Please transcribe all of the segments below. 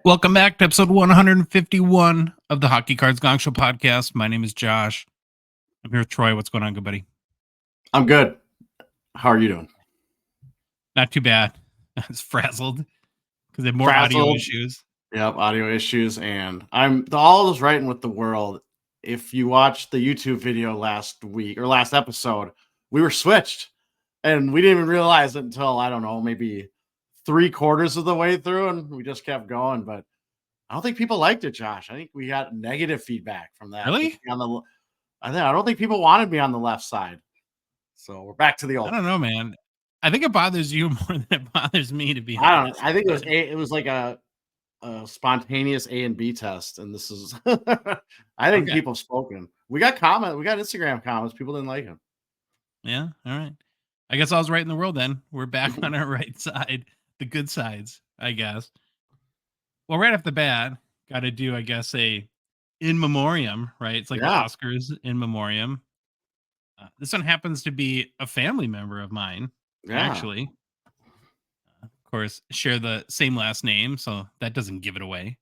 Welcome back to episode 151 of the Hockey Cards Gongshow podcast. My name is Josh. I'm here with Troy. What's going on, good buddy? I'm good. How are you doing? Not too bad. I was frazzled because they have more audio issues. Yep, audio issues. And all is right with the world. If you watched the YouTube video last week or last episode, we were switched. And we didn't even realize it until, I don't know, maybe 3/4 of the way through, and we just kept going. But I don't think people liked it, Josh. I think we got negative feedback from that. Really? I don't think people wanted me on the left side. So we're back to the old. I don't know, man. I think it bothers you more than it bothers me, to be honest. I don't know. I think it was like a spontaneous A and B test, and this is I think people have spoken. We got Instagram comments. People didn't like him. Yeah, all right. I guess I was right in the world then. We're back on our right side, the good sides, I guess. Well, right off the bat, got to do, I guess, a in memoriam, right? It's like the Oscars in memoriam. This one happens to be a family member of mine, actually. Of course, share the same last name, so that doesn't give it away.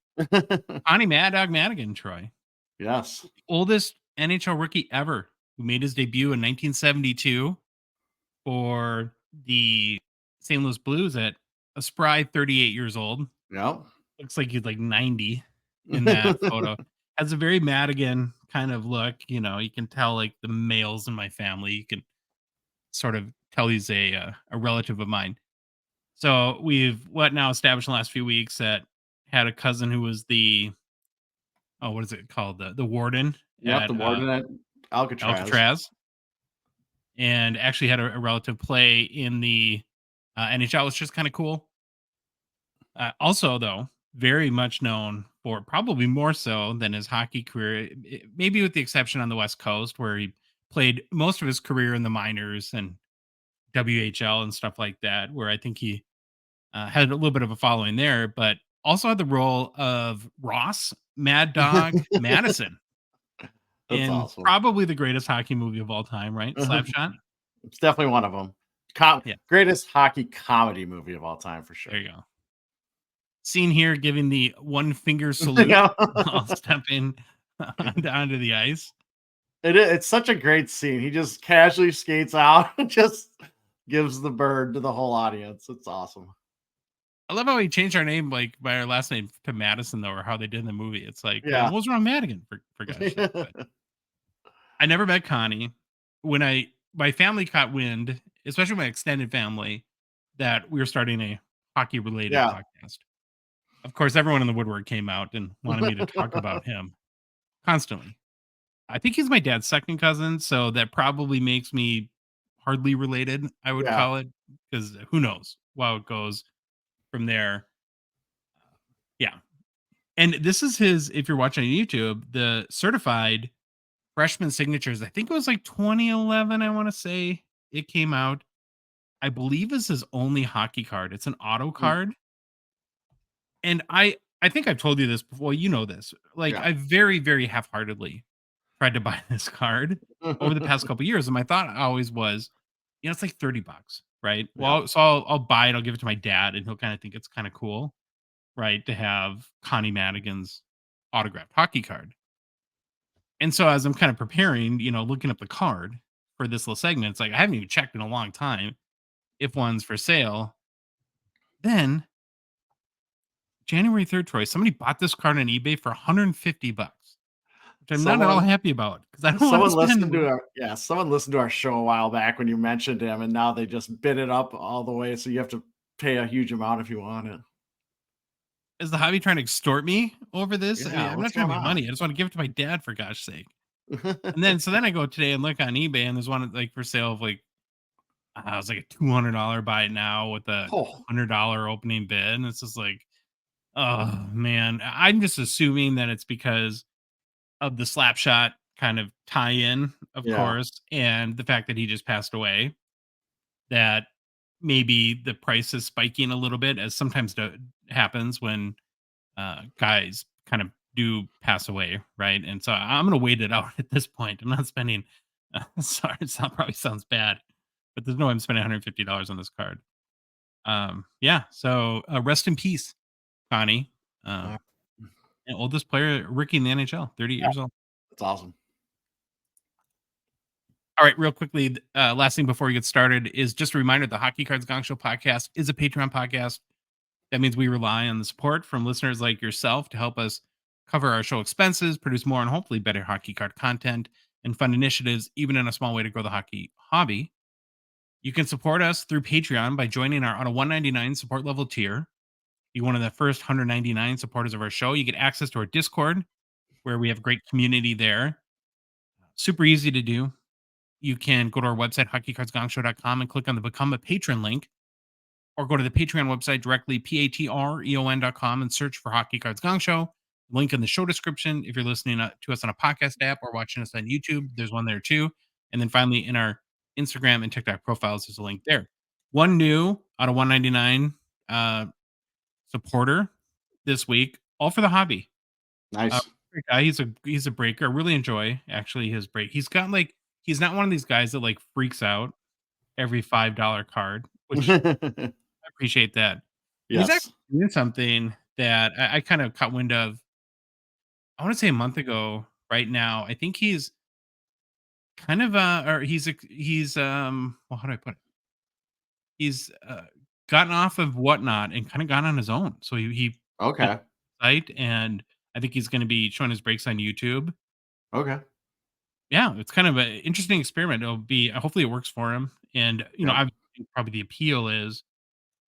Connie Madigan, Troy. Yes. The oldest NHL rookie ever, who made his debut in 1972 for the St. Louis Blues at a spry 38 years old. Yep. Looks like he's like 90 in that photo. Has a very Madigan kind of look. You know, you can tell like the males in my family. You can sort of tell he's a relative of mine. So we've now established in the last few weeks that had a cousin who was the what is it called? The warden. Yep, the warden at Alcatraz. And actually had a relative play in the NHL, which is kind of cool. Also, though, very much known for, probably more so than his hockey career, maybe with the exception on the West Coast, where he played most of his career in the minors and WHL and stuff like that, where I think he had a little bit of a following there, but also had the role of Ross Mad Dog Madison. That's awesome. Probably the greatest hockey movie of all time, right? Slapshot? It's definitely one of them. Greatest hockey comedy movie of all time, for sure. There you go. Seen here giving the one finger salute while stepping onto the ice. It's such a great scene. He just casually skates out and just gives the bird to the whole audience. It's awesome. I love how he changed our name, like by our last name to Madison, though, or how they did in the movie. It's like, what was wrong, Madigan? For gosh sake. I never met Connie. When my family caught wind, especially my extended family, that we were starting a hockey related podcast. Of course, everyone in the woodwork came out and wanted me to talk about him constantly. I think he's my dad's second cousin, so that probably makes me hardly related, I would call it, because who knows how it goes from there. And this is his, if you're watching on YouTube, the certified freshman signatures. I think it was like 2011, I want to say it came out. I believe is his only hockey card. It's an auto card. And I think I've told you this before. You know this. Like, I very, very half-heartedly tried to buy this card over the past couple of years. And my thought always was, it's like $30, right? Well, so I'll buy it. I'll give it to my dad, and he'll kind of think it's kind of cool, right, to have Connie Madigan's autographed hockey card. And so as I'm kind of preparing, looking up the card for this little segment, it's like I haven't even checked in a long time if one's for sale. Then January 3rd, Troy, somebody bought this card on eBay for $150, which I'm not at all happy about, because I don't want to spend. Someone listened to our show a while back when you mentioned him, and now they just bid it up all the way, so you have to pay a huge amount if you want it. Is the hobby trying to extort me over this? I'm not trying to make money. I just want to give it to my dad, for gosh sake. And then I go today and look on eBay, and there's one like for sale of like, it was like a $200 buy it now with a $100 opening bid. And it's just like, oh man, I'm just assuming that it's because of the Slapshot kind of tie-in, of course, and the fact that he just passed away, that maybe the price is spiking a little bit, as sometimes happens when guys kind of do pass away, right? And so I'm going to wait it out at this point. I'm not spending, sorry, it probably sounds bad, but there's no way I'm spending $150 on this card. So rest in peace, Connie. And oldest player rookie in the NHL, 30 years old. That's awesome. All right, real quickly, last thing before we get started is just a reminder: the Hockey Cards Gongshow podcast is a Patreon podcast. That means we rely on the support from listeners like yourself to help us cover our show expenses, produce more and hopefully better hockey card content, and fund initiatives, even in a small way, to grow the hockey hobby. You can support us through Patreon by joining our on a $1.99 support level tier. Be one of the first 199 supporters of our show. You get access to our Discord, where we have a great community there. Super easy to do. You can go to our website, hockeycardsgongshow.com, and click on the Become a Patron link, or go to the Patreon website directly, patreon.com, and search for Hockey Cards Gong Show. Link in the show description. If you're listening to us on a podcast app or watching us on YouTube, there's one there too. And then finally, in our Instagram and TikTok profiles, there's a link there. One new out of 199 supporter this week, all for the hobby. Nice. Great guy. He's a breaker. I really enjoy actually his break. He's got like, he's not one of these guys that like freaks out every $5 card, which I appreciate that. He's Yes. actually doing something that I kind of caught wind of, I want to say a month ago right now. I think he's kind of or he's well, how do I put it? He's gotten off of Whatnot and kind of gone on his own. So he Okay. site, and I think he's going to be showing his breaks on YouTube. Okay. Yeah, it's kind of an interesting experiment. It'll be, hopefully it works for him. And you know, Yep. I think probably the appeal is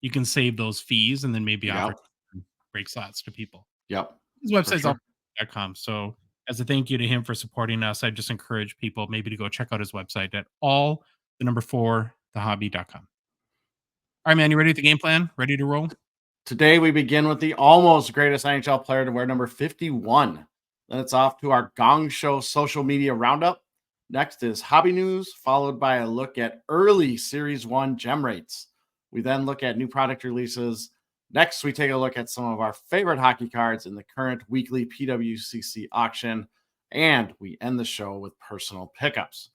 you can save those fees and then maybe offer Yep. break slots to people. Yep. His website's sure. all.com. So as a thank you to him for supporting us, I just encourage people maybe to go check out his website at thehobby.com. All right, man, you ready with the game plan? Ready to roll? Today we begin with the almost greatest NHL player to wear number 51. Then it's off to our Gong Show social media roundup. Next is hobby news, followed by a look at early Series 1 gem rates. We then look at new product releases. Next, we take a look at some of our favorite hockey cards in the current weekly PWCC auction. And we end the show with personal pickups.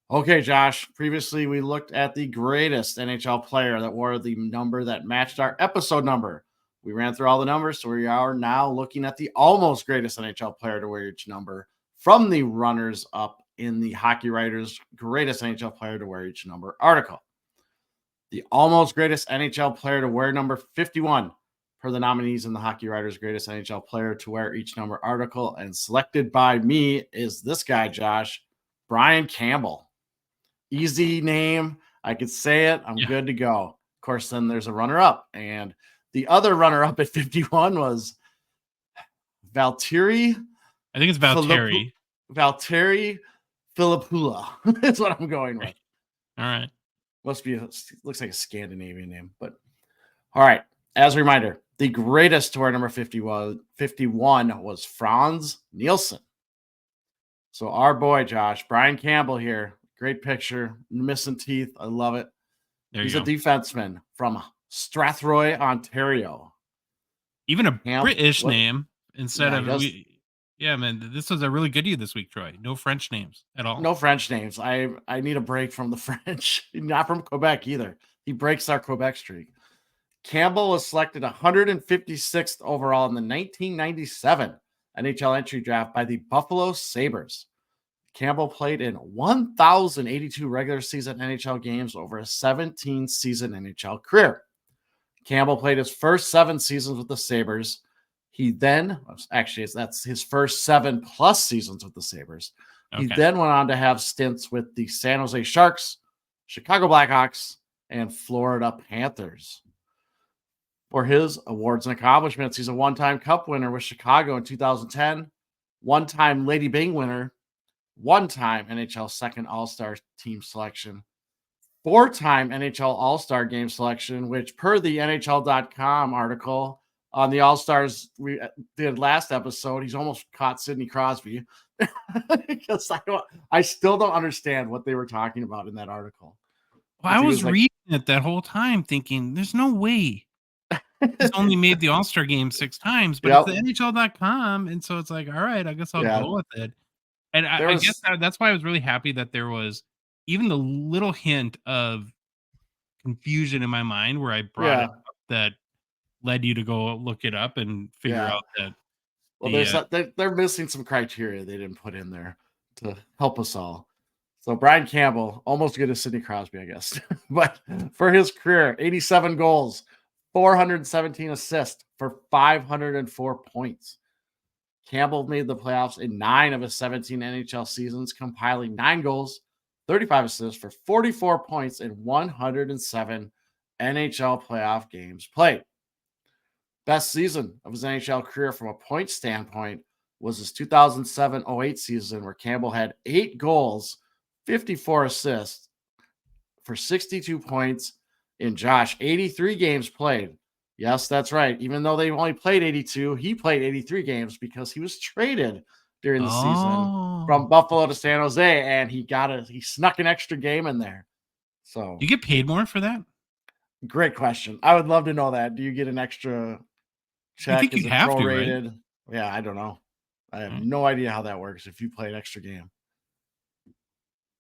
Okay, Josh, previously we looked at the greatest NHL player that wore the number that matched our episode number. We ran through all the numbers, so we are now looking at the almost greatest NHL player to wear each number from the runners up in the Hockey Writers' greatest NHL player to wear each number article. The almost greatest NHL player to wear number 51 per the nominees in the Hockey Writers' greatest NHL player to wear each number article, and selected by me is this guy, Josh, Brian Campbell. Easy name. I could say it. I'm good to go. Of course, then there's a runner-up. And the other runner-up at 51 was Valtteri. I think it's Valtteri. Valtteri Filppula. That's what I'm going with. All right. Looks like a Scandinavian name. But all right. As a reminder, the greatest to wear number 51 was Franz Nielsen. So our boy, Josh, Brian Campbell here. Great picture. Missing teeth. I love it. He's a defenseman from Strathroy, Ontario. Even a British name instead of yeah, man. This was a really good year this week, Troy. No French names at all. No French names. I need a break from the French. Not from Quebec either. He breaks our Quebec streak. Campbell was selected 156th overall in the 1997 NHL entry draft by the Buffalo Sabres. Campbell played in 1,082 regular season NHL games over a 17-season NHL career. Campbell played his first 7 seasons with the Sabres. That's his first 7+ seasons with the Sabres. Okay. He then went on to have stints with the San Jose Sharks, Chicago Blackhawks, and Florida Panthers. For his awards and accomplishments, he's a 1-time Cup winner with Chicago in 2010, 1-time Lady Byng winner, 1-time NHL second All-Star team selection, 4-time NHL All-Star game selection, which per the NHL.com article on the All-Stars we did last episode, he's almost caught Sidney Crosby. Because I still don't understand what they were talking about in that article. Well, I was reading it that whole time thinking, there's no way he's only made the All-Star game 6 times, but it's the NHL.com, and so it's like, all right, I guess I'll go with it. And I guess that's why I was really happy that there was even the little hint of confusion in my mind where I brought it up that led you to go look it up and figure Yeah. out that Well, the they're missing some criteria they didn't put in there to help us all. So Brian Campbell, almost good as Sidney Crosby, I guess. But for his career, 87 goals, 417 assists for 504 points. Campbell made the playoffs in 9 of his 17 NHL seasons, compiling 9 goals, 35 assists for 44 points in 107 NHL playoff games played. Best season of his NHL career from a point standpoint was his 2007-08 season, where Campbell had 8 goals, 54 assists for 62 points in 83 games played. Yes, that's right. Even though they only played 82, he played 83 games because he was traded during the season from Buffalo to San Jose, and he snuck an extra game in there. So Do you get paid more for that? great question. I would love to know that. Do you get an extra check? think Is you'd it have to, right? prorated? Yeah, I don't know. I have Right. no idea how that works if you play an extra game.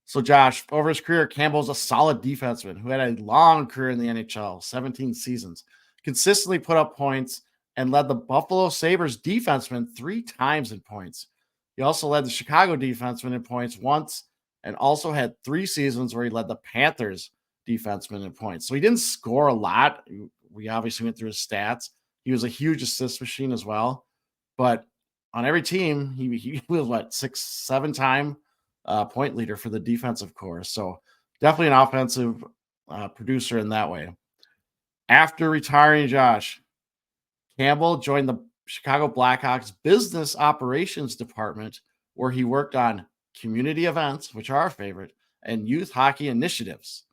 So, Josh, over his career, Campbell's a solid defenseman who had a long career in the NHL, 17 seasons, consistently put up points, and led the Buffalo Sabres defenseman 3 times in points. He also led the Chicago defenseman in points once, and also had 3 seasons where he led the Panthers defenseman in points. So he didn't score a lot. We obviously went through his stats. He was a huge assist machine as well. But on every team, he was what, 6-7 time point leader for the defensive core. So definitely an offensive producer in that way. After retiring, Josh, Campbell joined the Chicago Blackhawks business operations department, where he worked on community events, which are our favorite, and youth hockey initiatives.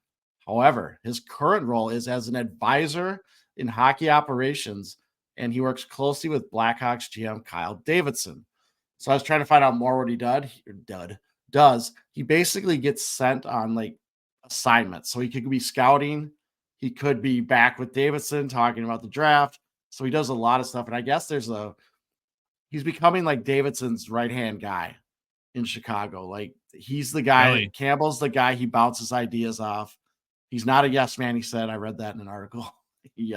However, his current role is as an advisor in hockey operations, and he works closely with Blackhawks GM Kyle Davidson. So I was trying to find out more what he does. He basically gets sent on like assignments. So he could be scouting, he could be back with Davidson talking about the draft. So he does a lot of stuff. And I guess he's becoming like Davidson's right-hand guy in Chicago. Like he's the guy, Really? Campbell's the guy he bounces ideas off. He's not a yes man, he said. I read that in an article. He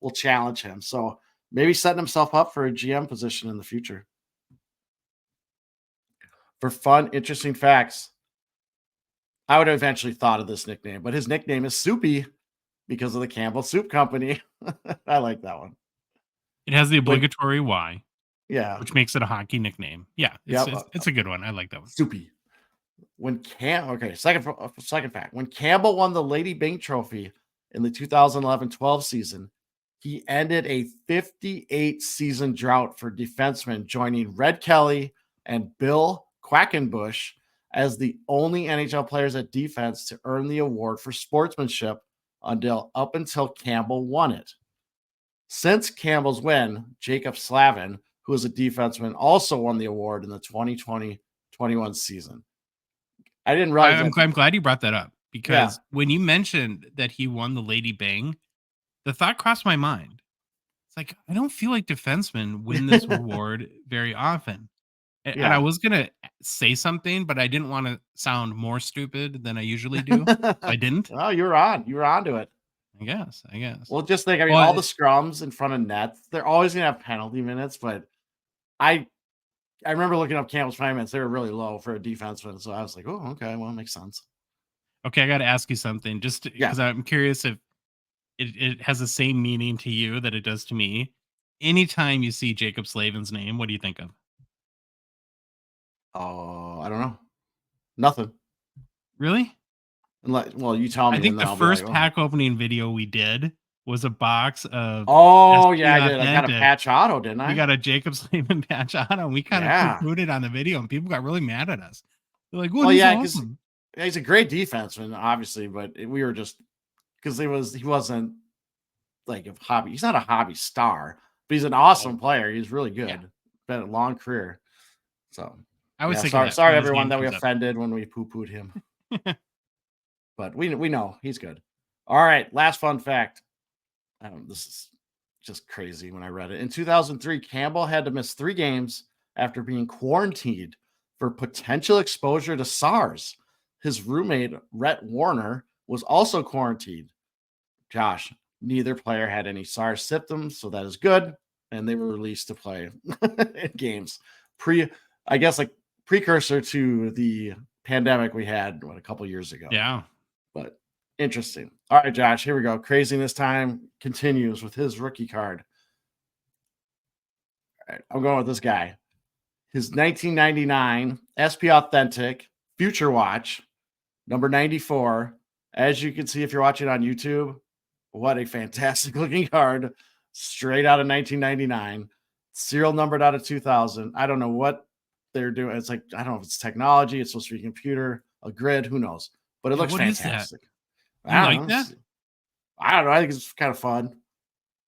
will challenge him. So maybe setting himself up for a GM position in the future. For fun, interesting facts, I would have eventually thought of this nickname, but his nickname is Soupy because of the Campbell Soup Company. I like that one. It has the When, obligatory Y, yeah, which makes it a hockey nickname. Yeah, yep, it's a good one. I like that one. Soupy. Second fact. When Campbell won the Lady Byng Trophy in the 2011-12 season, he ended a 58 season drought for defensemen, joining Red Kelly and Bill Quackenbush as the only NHL players at defense to earn the award for sportsmanship up until Campbell won it. Since Campbell's win, Jacob Slavin, who is a defenseman, also won the award in the 2020-21 season. I didn't realize I'm glad you brought that up, because Yeah. when you mentioned that he won the Lady Byng, the thought crossed my mind. It's like, I don't feel like defensemen win this award very often. And I Yeah. was gonna say something, but I didn't want to sound more stupid than I usually do. So I didn't. Oh, you were onto it. I guess. Well, just think, I mean, Well, all the scrums in front of nets, they're always gonna have penalty minutes, but I remember looking up Campbell's penalty minutes, they were really low for a defenseman. So I was like, oh, okay, well, it makes sense. okay, I got to ask you something, just Yeah. because I'm curious if it has the same meaning to you that it does to me. Anytime you see Jacob Slavin's name, what do you think of? Oh, I don't know. Nothing. Really? Well, you tell me. I think And the then I'll be first like, oh. pack opening video we did was a box of Oh, yeah, I SP did. I got a Authentic. patch auto, didn't I? We got a Jacob Slavin patch on, and we kind of Yeah. poo-pooed it on the video, and people got really mad at us. They're like, "Well, Well, he's yeah, because awesome." he's a great defenseman, obviously, but we were just because he wasn't like a hobby. He's not a hobby star, but he's an awesome player. He's really good. Yeah. Been a long career. So I was yeah, thinking that sorry when his everyone name that we comes up. offended when we poo-pooed him. But we know he's good. All right, last fun fact. This is just crazy when I read it. In 2003, Campbell had to miss 3 games after being quarantined for potential exposure to SARS. His roommate, Rhett Warner, was also quarantined. Josh, Neither player had any SARS symptoms, so that is good. And they were released to play in games. I guess, like precursor to the pandemic we had a couple years ago. Yeah. But interesting. All right, Josh, here we go. Craziness time continues with his rookie card. All right, I'm going with this guy. His 1999 SP Authentic Future Watch, number 94. As you can see, if you're watching on YouTube, what a fantastic looking card. Straight out of 1999. Serial numbered out of 2000. I don't know what they're doing. It's like, I don't know if it's technology. It's supposed to be a computer, a grid. Who knows? But it looks What is that? fantastic. You like that? I don't know. I think it's kind of fun.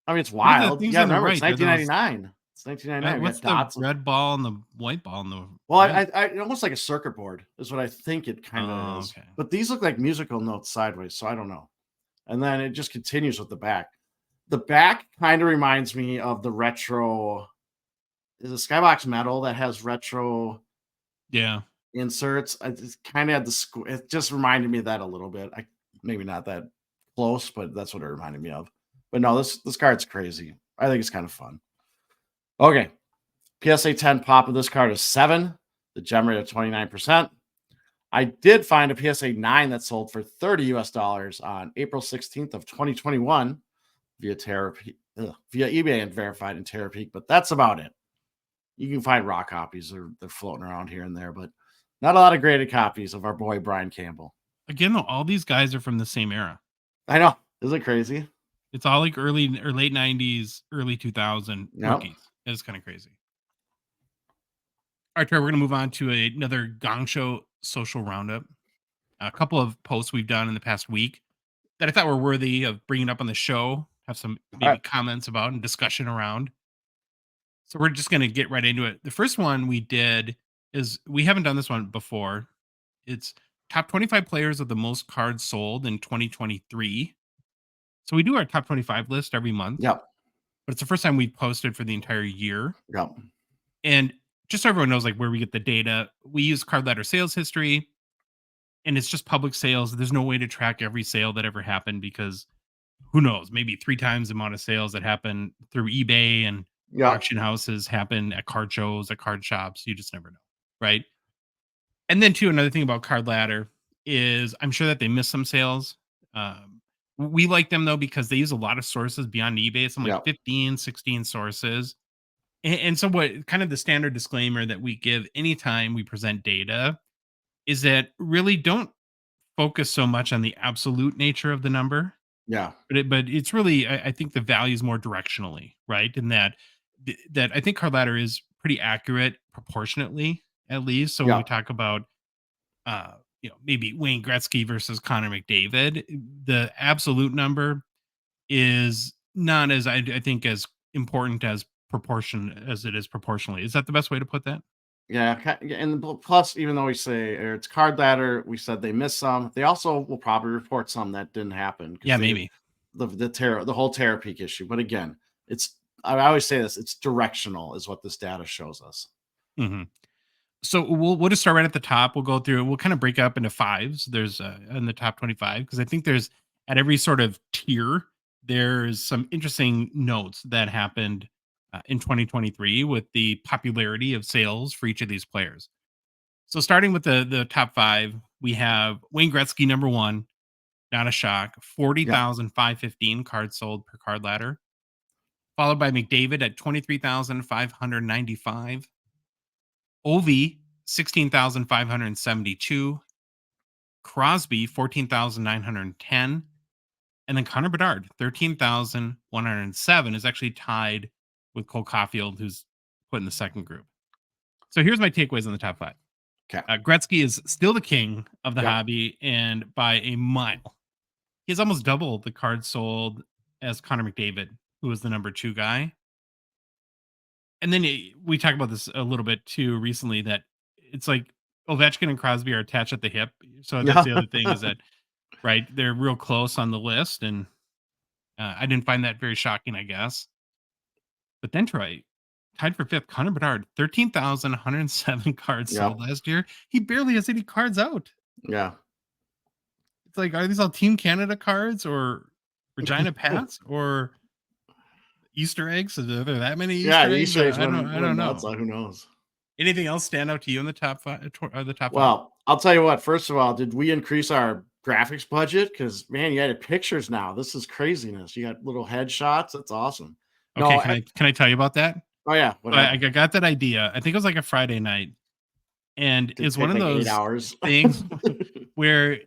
I mean, it's What are the wild. things Yeah, on the remember, right? it's Are those 1999. It's 1999. We what's got the dots. red ball and the white ball and the Well, red? I almost like a circuit board is what I think it kind of is. Okay. But these look like musical notes sideways, so I don't know. And then it just continues with the back. The back kind of reminds me of the retro. Is it Skybox Metal that has retro Yeah. inserts? I just kind of had it just reminded me of that a little bit. Maybe not that close, but that's what it reminded me of. But no, this card's crazy. I think it's kind of fun. Okay. PSA 10 pop of this card is 7. The gem rate of 29%. I did find a PSA 9 that sold for $30 on April 16th of 2021 via eBay and verified in Terapeak, but that's about it. You can find raw copies. They're floating around here and there, but not a lot of graded copies of our boy Brian Campbell. Again, though, all these guys are from the same era. I know. Is it crazy? It's all like early or late 90s, early 2000 rookies. It's kind of crazy. All right, Trevor, we're going to move on to another Gong Show social roundup. A couple of posts we've done in the past week that I thought were worthy of bringing up on the show, have some maybe comments about and discussion around. So we're just going to get right into it. The first one we did is, we haven't done this one before. It's top 25 players with the most cards sold in 2023. So we do our top 25 list every month. Yep. But it's the first time we've posted for the entire year. Yep. And just so everyone knows, like, where we get the data, we use Card Ladder sales history, and it's just public sales. There's no way to track every sale that ever happened, because who knows, maybe 3 times the amount of sales that happen through eBay and auction houses happen at card shows, at card shops. You just never know, right? And then, too, another thing about Card Ladder is I'm sure that they miss some sales. We like them, though, because they use a lot of sources beyond eBay. It's like 15, 16 sources. And so what kind of the standard disclaimer that we give anytime we present data is that really don't focus so much on the absolute nature of the number. Yeah. But it's really, I think the value is more directionally, right? And that I think Card Ladder is pretty accurate proportionately, at least. So when we talk about, maybe Wayne Gretzky versus Connor McDavid, the absolute number is not as, I think, as important as proportion as it is proportionally. Is that the best way to put that? Yeah, and plus, even though we say it's Card Ladder, we said they missed some. They also will probably report some that didn't happen. Yeah, maybe the whole Terapeak issue. But again, I always say this: it's directional, is what this data shows us. Mm-hmm. So we'll just start right at the top. We'll go through. We'll kind of break up into fives. There's in the top 25, because I think there's, at every sort of tier, there's some interesting notes that happened in 2023 with the popularity of sales for each of these players. So starting with the top 5, we have Wayne Gretzky, number 1. Not a shock. 40,515 cards sold per Card Ladder. Followed by McDavid at 23,595. Ovi, 16,572. Crosby, 14,910. And then Connor Bedard, 13,107, is actually tied with Cole Caulfield, who's put in the second group. So here's my takeaways on the top 5. Okay. Gretzky is still the king of the hobby, and by a mile. He has almost double the cards sold as Connor McDavid, who was the number 2 guy. And then we talked about this a little bit too recently, that it's like Ovechkin and Crosby are attached at the hip. So that's the other thing, is that, right, they're real close on the list. And I didn't find that very shocking, I guess. But then Troy, tied for 5th, Connor Bedard, 13,107 cards sold last year. He barely has any cards out. Yeah. It's like, are these all Team Canada cards, or Regina Pats or Easter eggs? Are there that many Yeah, Easter eggs? Easter eggs I don't nuts. know. Who knows? Anything else stand out to you in the top five? The top five? Well, I'll tell you what. First of all, did we increase our graphics budget? Because man, you added pictures now. This is craziness. You got little headshots. That's awesome. Okay, No, can I tell you about that? oh yeah, what So I happened? got that idea. I think it was like a Friday night, and Did it it's one take of like 8 those hours? things where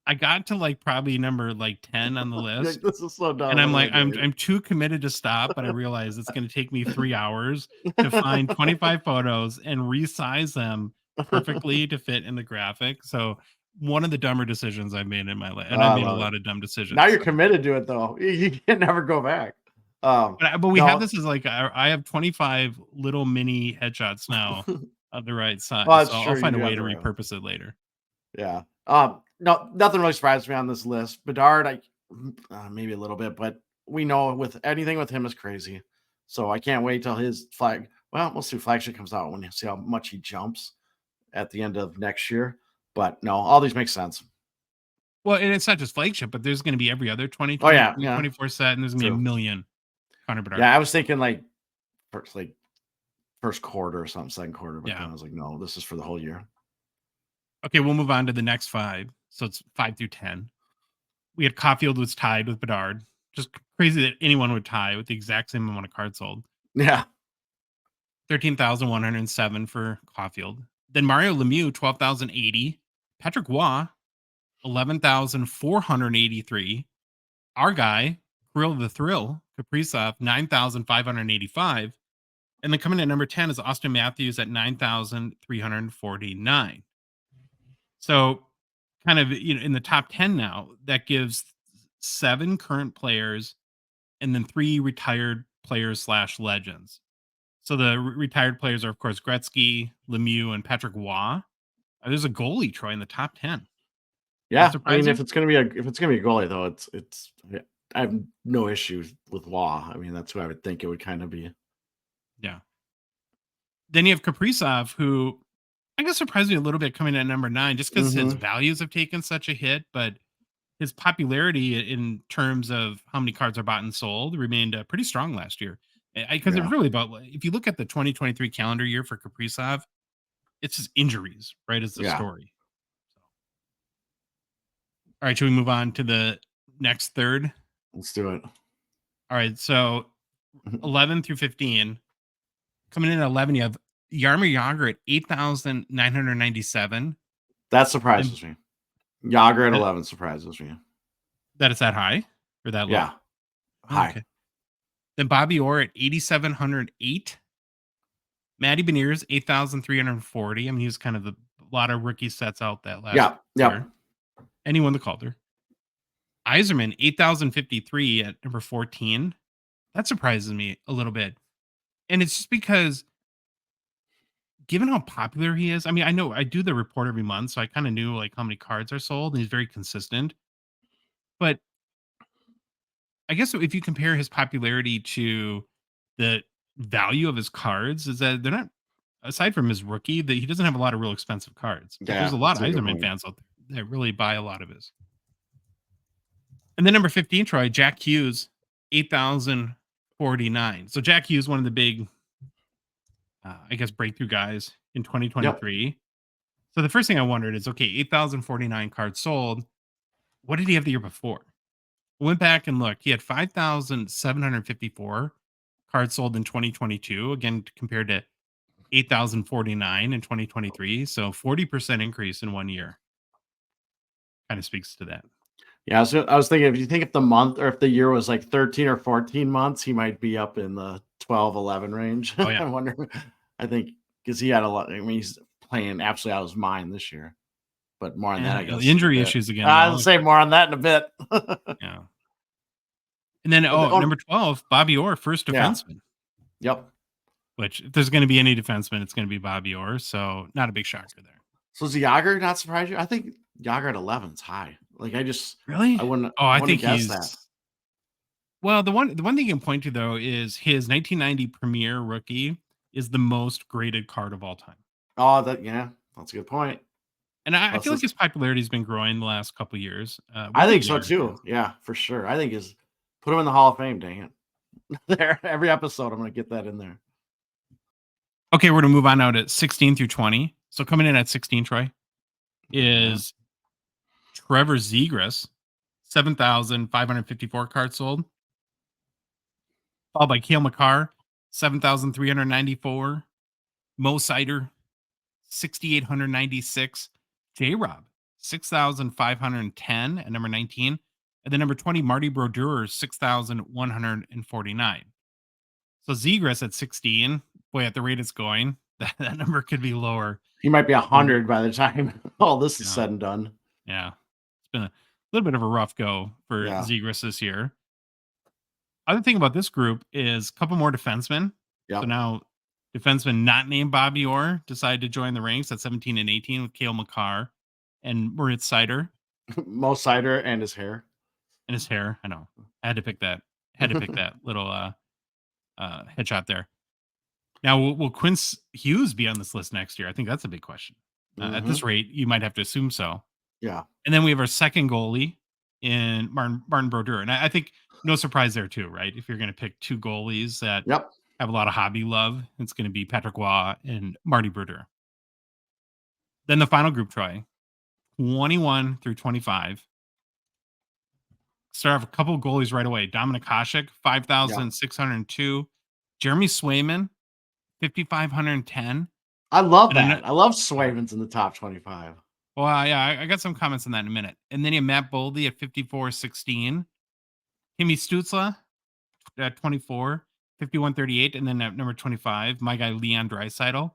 I got to like probably number like 10 on the list. Like, this is so dumb. And What I'm am I like, doing? I'm too committed to stop, but I realize it's going to take me 3 hours to find 25 photos and resize them perfectly to fit in the graphic. So one of the dumber decisions I've made in my life, and I I made a love it. lot of dumb Now decisions. you're committed to it though. You can never go back. But we have No, this as like I have 25 little mini headshots now of the right well, size. it's So I'll true. You find a do have way to the right one. repurpose it later. Yeah. No, nothing really surprised me on this list. Bedard, maybe a little bit, but we know with anything with him is crazy. So I can't wait till his flag. Well, we'll see. Flagship comes out when you see how much he jumps at the end of next year. But no, all these make sense. Well, and it's not just Flagship, but there's going to be every other Oh yeah, yeah, 24 set, and there's going to be a true. million Connor Bedard. Yeah, I was thinking first quarter or something, second quarter, but Yeah. then I was like, no, this is for the whole year. Okay, we'll move on to the next five. So it's 5 through 10. We had Caulfield was tied with Bedard. Just crazy that anyone would tie with the exact same amount of cards sold. Yeah. 13,107 for Caulfield. Then Mario Lemieux, 12,080. Patrick Waugh, 11,483. Our guy, Krill the Thrill, Kaprizov, 9,585. And then coming in at number 10 is Austin Matthews at 9,349. So kind of in the top 10 now, that gives 7 current players and then 3 retired players / legends. So the retired players are, of course, Gretzky, Lemieux, and Patrick Waugh. There's a goalie, Troy, in the top 10. Yeah. I Surprise mean, you? if it's gonna be a goalie though, I have no issues with Waugh. I mean, that's who I would think it would kind of be. Yeah. Then you have Kaprizov, who I guess surprised me a little bit coming in at number 9, just because his values have taken such a hit, but his popularity in terms of how many cards are bought and sold remained pretty strong last year. Because it was really about, if you look at the 2023 calendar year for Kaprizov, it's his injuries, right, as the story. So. All right, should we move on to the next third? Let's do it. All right, so 11 through 15. Coming in at 11, you have Jaromir Jagr at 8,997. That surprises me. Jagr at 11 surprises me. That it's that high or that low? Yeah. High. Okay. Then Bobby Orr at 8,708. Matty Beniers, 8,340. I mean, he was kind of a lot of rookie sets out that last year. Yeah. And he won the Calder. Yzerman, 8,053 at number 14. That surprises me a little bit. And it's just because, given how popular he is, I mean, I know I do the report every month, so I kind of knew like how many cards are sold, and he's very consistent. But I guess if you compare his popularity to the value of his cards, is that they're not, aside from his rookie, that he doesn't have a lot of real expensive cards. But there's a lot of Yzerman fans out there that really buy a lot of his. And then number 15, Troy, Jack Hughes, 8,049. So Jack Hughes, one of the big, I guess, breakthrough guys in 2023. Yep. So the first thing I wondered is, okay, 8,049 cards sold. What did he have the year before? I went back and looked. He had 5,754 cards sold in 2022, again, compared to 8,049 in 2023. So 40% increase in 1 year. Kind of speaks to that. Yeah, so I was thinking, if you think if the month or if the year was like 13 or 14 months, he might be up in the 12, 11 range. Oh, yeah. I wonder, I think, because he had a lot. I mean, he's playing absolutely out of his mind this year. But more on that, I guess. Injury issues again. I'll say more on that in a bit. Yeah. And then, number 12, Bobby Orr, first defenseman. Yep. Which, if there's going to be any defenseman, it's going to be Bobby Orr. So, not a big shocker there. So, is Jagr not surprise you? I think Jagr at 11 is high. Like, I wouldn't. I think guess he's that. Well, the one thing you can point to, though, is his 1990 Premier rookie is the most graded card of all time. Oh, that's a good point. And I feel like his popularity has been growing the last couple of years. I think so too. Yeah, for sure. I think put him in the Hall of Fame, dang it. There, every episode, I'm going to get that in there. Okay, we're going to move on now to 16 through 20. So coming in at 16, Troy, is Trevor Zegras, 7,554 cards sold. Followed by Cale Makar, 7,394. Mo Sider, 6,896. J-Rob, 6,510 at number 19. And then number 20, Marty Brodeur, 6,149. So Zegras at 16. Boy, at the rate it's going, that number could be lower. He might be 100 by the time all this is said and done. Yeah. It's been a little bit of a rough go for Zegras this year. Other thing about this group is a couple more defensemen. Yep. So now defensemen not named Bobby Orr decided to join the ranks at 17 and 18 with Cale Makar and Moritz Seider. Mo Seider and his hair. And his hair. I know. I had to pick that. Little headshot there. Now, will Quince Hughes be on this list next year? I think that's a big question. At this rate, you might have to assume so. Yeah. And then we have our second goalie in Martin Brodeur. And I think no surprise there too, right? If you're going to pick two goalies that have a lot of hobby love, it's going to be Patrick Waugh and Marty Brodeur. Then the final group, Troy, 21 through 25. Start off a couple of goalies right away. Dominik Hasek, 5,602. Jeremy Swayman, 5,510. I love that. I love Swayman's in the top 25. Well, yeah, I got some comments on that in a minute. And then you have Matt Boldy at 5,416. Timmy Stützle at 24, 5,138. And then at number 25, my guy Leon Draisaitl,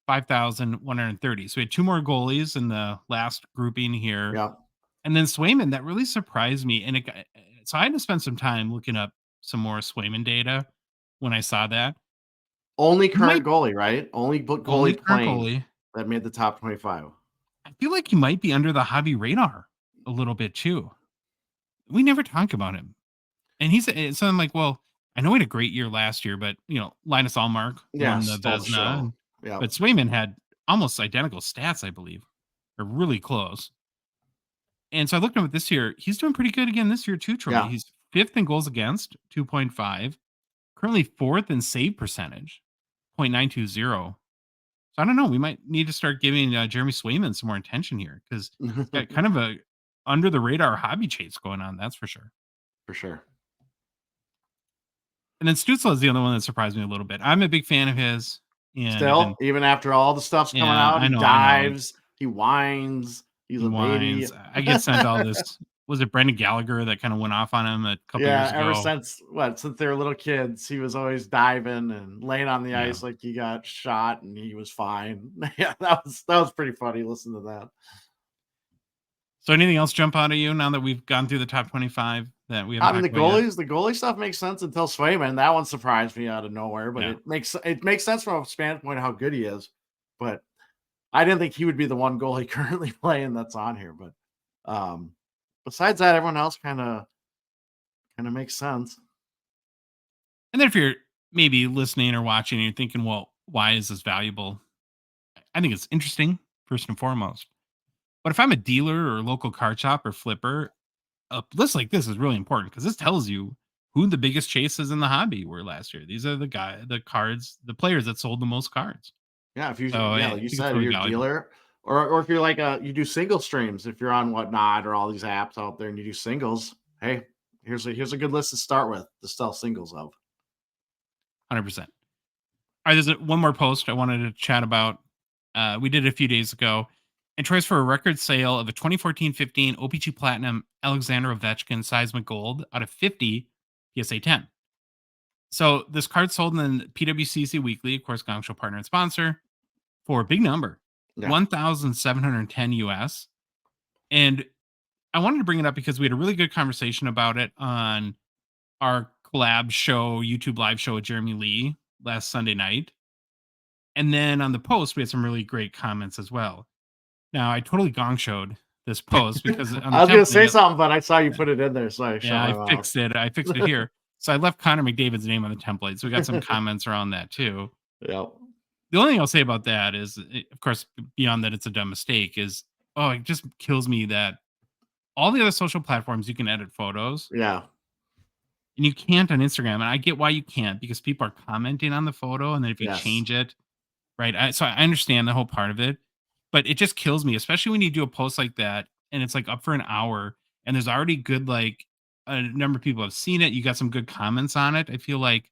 5,130. So we had two more goalies in the last grouping here. Yeah. And then Swayman, that really surprised me. And so I had to spend some time looking up some more Swayman data when I saw that. Only current goalie, right? Only goalie playing that made the top 25. I feel like he might be under the hobby radar a little bit too. We never talk about him. And so I'm like, well, I know he had a great year last year, but Linus Ullmark won the Vezina. But Swayman had almost identical stats, I believe. Or really close. And so I looked at him this year. He's doing pretty good again this year too, Troy. Yeah. He's 5th in goals against, 2.5. Currently 4th in save percentage, 0.920. So I don't know. We might need to start giving Jeremy Swayman some more attention here because he's got kind of a under the radar hobby chase going on. That's for sure. For sure. And then Stützle is the other one that surprised me a little bit. I'm a big fan of his. Still, even after all the stuff's coming out, he dives, he whines. He's a baby. I get sent all this. Was it Brendan Gallagher that kind of went off on him a couple years ago? Yeah, ever since they were little kids, he was always diving and laying on the ice like he got shot and he was fine. Yeah, that was pretty funny. Listen to that. So anything else jump out of you now that we've gone through the top 25 that we have? I mean, the goalie stuff makes sense until Swayman. That one surprised me out of nowhere, but it makes sense from a standpoint of how good he is. But I didn't think he would be the one goalie currently playing that's on here. But besides that, everyone else kind of makes sense. And then if you're maybe listening or watching and you're thinking, well, why is this valuable? I think it's interesting, first and foremost. But if I'm a dealer or local card shop or flipper, a list like this is really important because this tells you who the biggest chases in the hobby were last year. These are the players that sold the most cards. Yeah, if you like you said, you're a dealer, or if you're like you do single streams, if you're on Whatnot or all these apps out there and you do singles, hey, here's a good list to start with to sell singles of. 100%. All right, there's one more post I wanted to chat about. We did it a few days ago. And tries for a record sale of a 2014-15 O-Pee-Chee Platinum Alexander Ovechkin Seismic Gold out of 50 PSA 10. So this card sold in the PWCC Weekly, of course, Gongshow partner and sponsor, for a big number, 1,710 US. And I wanted to bring it up because we had a really good conversation about it on our collab show, YouTube live show with Jeremy Lee last Sunday night. And then on the post, we had some really great comments as well. Now, I totally gong-showed this post because on the I was going to say something, but I saw you put it in there, so I fixed it. I fixed it here. So I left Connor McDavid's name on the template. So we got some comments around that too. Yep. The only thing I'll say about that is, of course, beyond that, it's a dumb mistake. It just kills me that all the other social platforms you can edit photos, Yeah. and you can't on Instagram. And I get why you can't, because people are commenting on the photo, and then if you Yes. change it, right? So I understand the whole part of it, but it just kills me, especially when you do a post like that and it's like up for an hour, and there's already good, like, a number of people have seen it. You got some good comments on it. I feel like,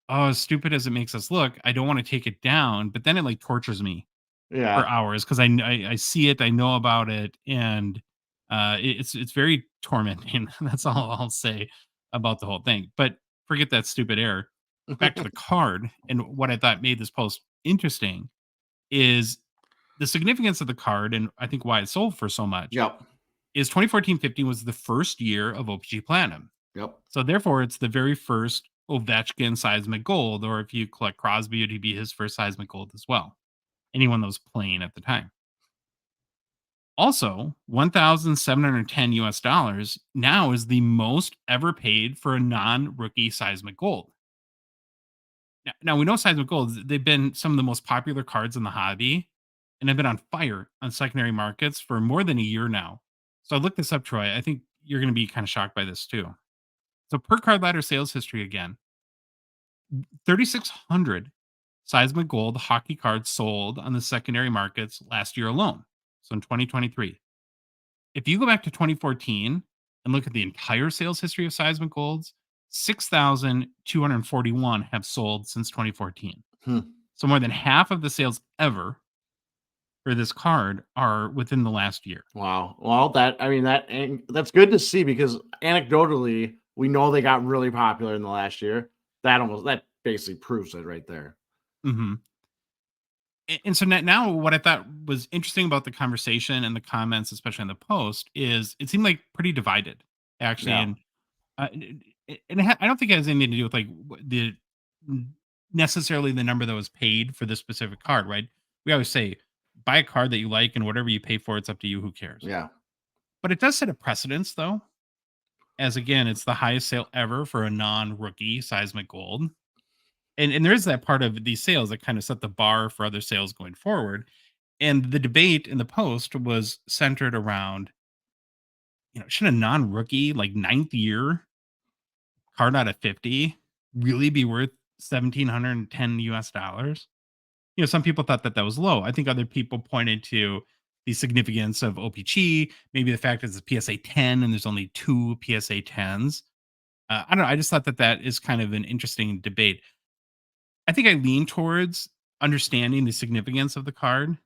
oh, as stupid as it makes us look, I don't want to take it down, but then it like tortures me for Yeah. hours because I see it, I know about it, and it's very tormenting. That's all I'll say about the whole thing. But forget that stupid error. Back to the card, and what I thought made this post interesting is the significance of the card, and I think why it sold for so much Yep. is 2014-15 was the first year of O-Pee-Chee Platinum. Yep. So therefore, it's the very first Ovechkin Seismic Gold, or if you collect Crosby, it'd be his first Seismic Gold as well. Anyone that was playing at the time. Also, 1,710 US dollars now is the most ever paid for a non-rookie Seismic Gold. Now we know Seismic Golds, they've been some of the most popular cards in the hobby and have been on fire on secondary markets for more than a year now. So I looked this up, Troy. I think you're going to be kind of shocked by this too. So per card ladder sales history again, 3,600 Seismic Gold hockey cards sold on the secondary markets last year alone. So in 2023. If you go back to 2014 and look at the entire sales history of Seismic Golds, 6,241 have sold since 2014. Hmm. So more than half of the sales ever for this card are within the last year. Wow. Well, that's good to see, because anecdotally, we know they got really popular in the last year. That basically proves it right there. Mm-hmm. And so now what I thought was interesting about the conversation and the comments, especially on the post, is it seemed like pretty divided, actually. Yeah. And I don't think it has anything to do with like necessarily the number that was paid for this specific card, right? We always say buy a card that you like, and whatever you pay for, it's up to you. Who cares? Yeah. But it does set a precedence, though, as again, it's the highest sale ever for a non-rookie Seismic Gold. And there is that part of these sales that kind of set the bar for other sales going forward. And the debate in the post was centered around, should a non-rookie, like ninth year card out of 50 really be worth 1,710 US dollars? Some people thought that that was low. I think other people pointed to the significance of O-Pee-Chee, maybe the fact that it's a PSA 10 and there's only two PSA 10s. I don't know. I just thought that that is kind of an interesting debate. I think I lean towards understanding the significance of the card,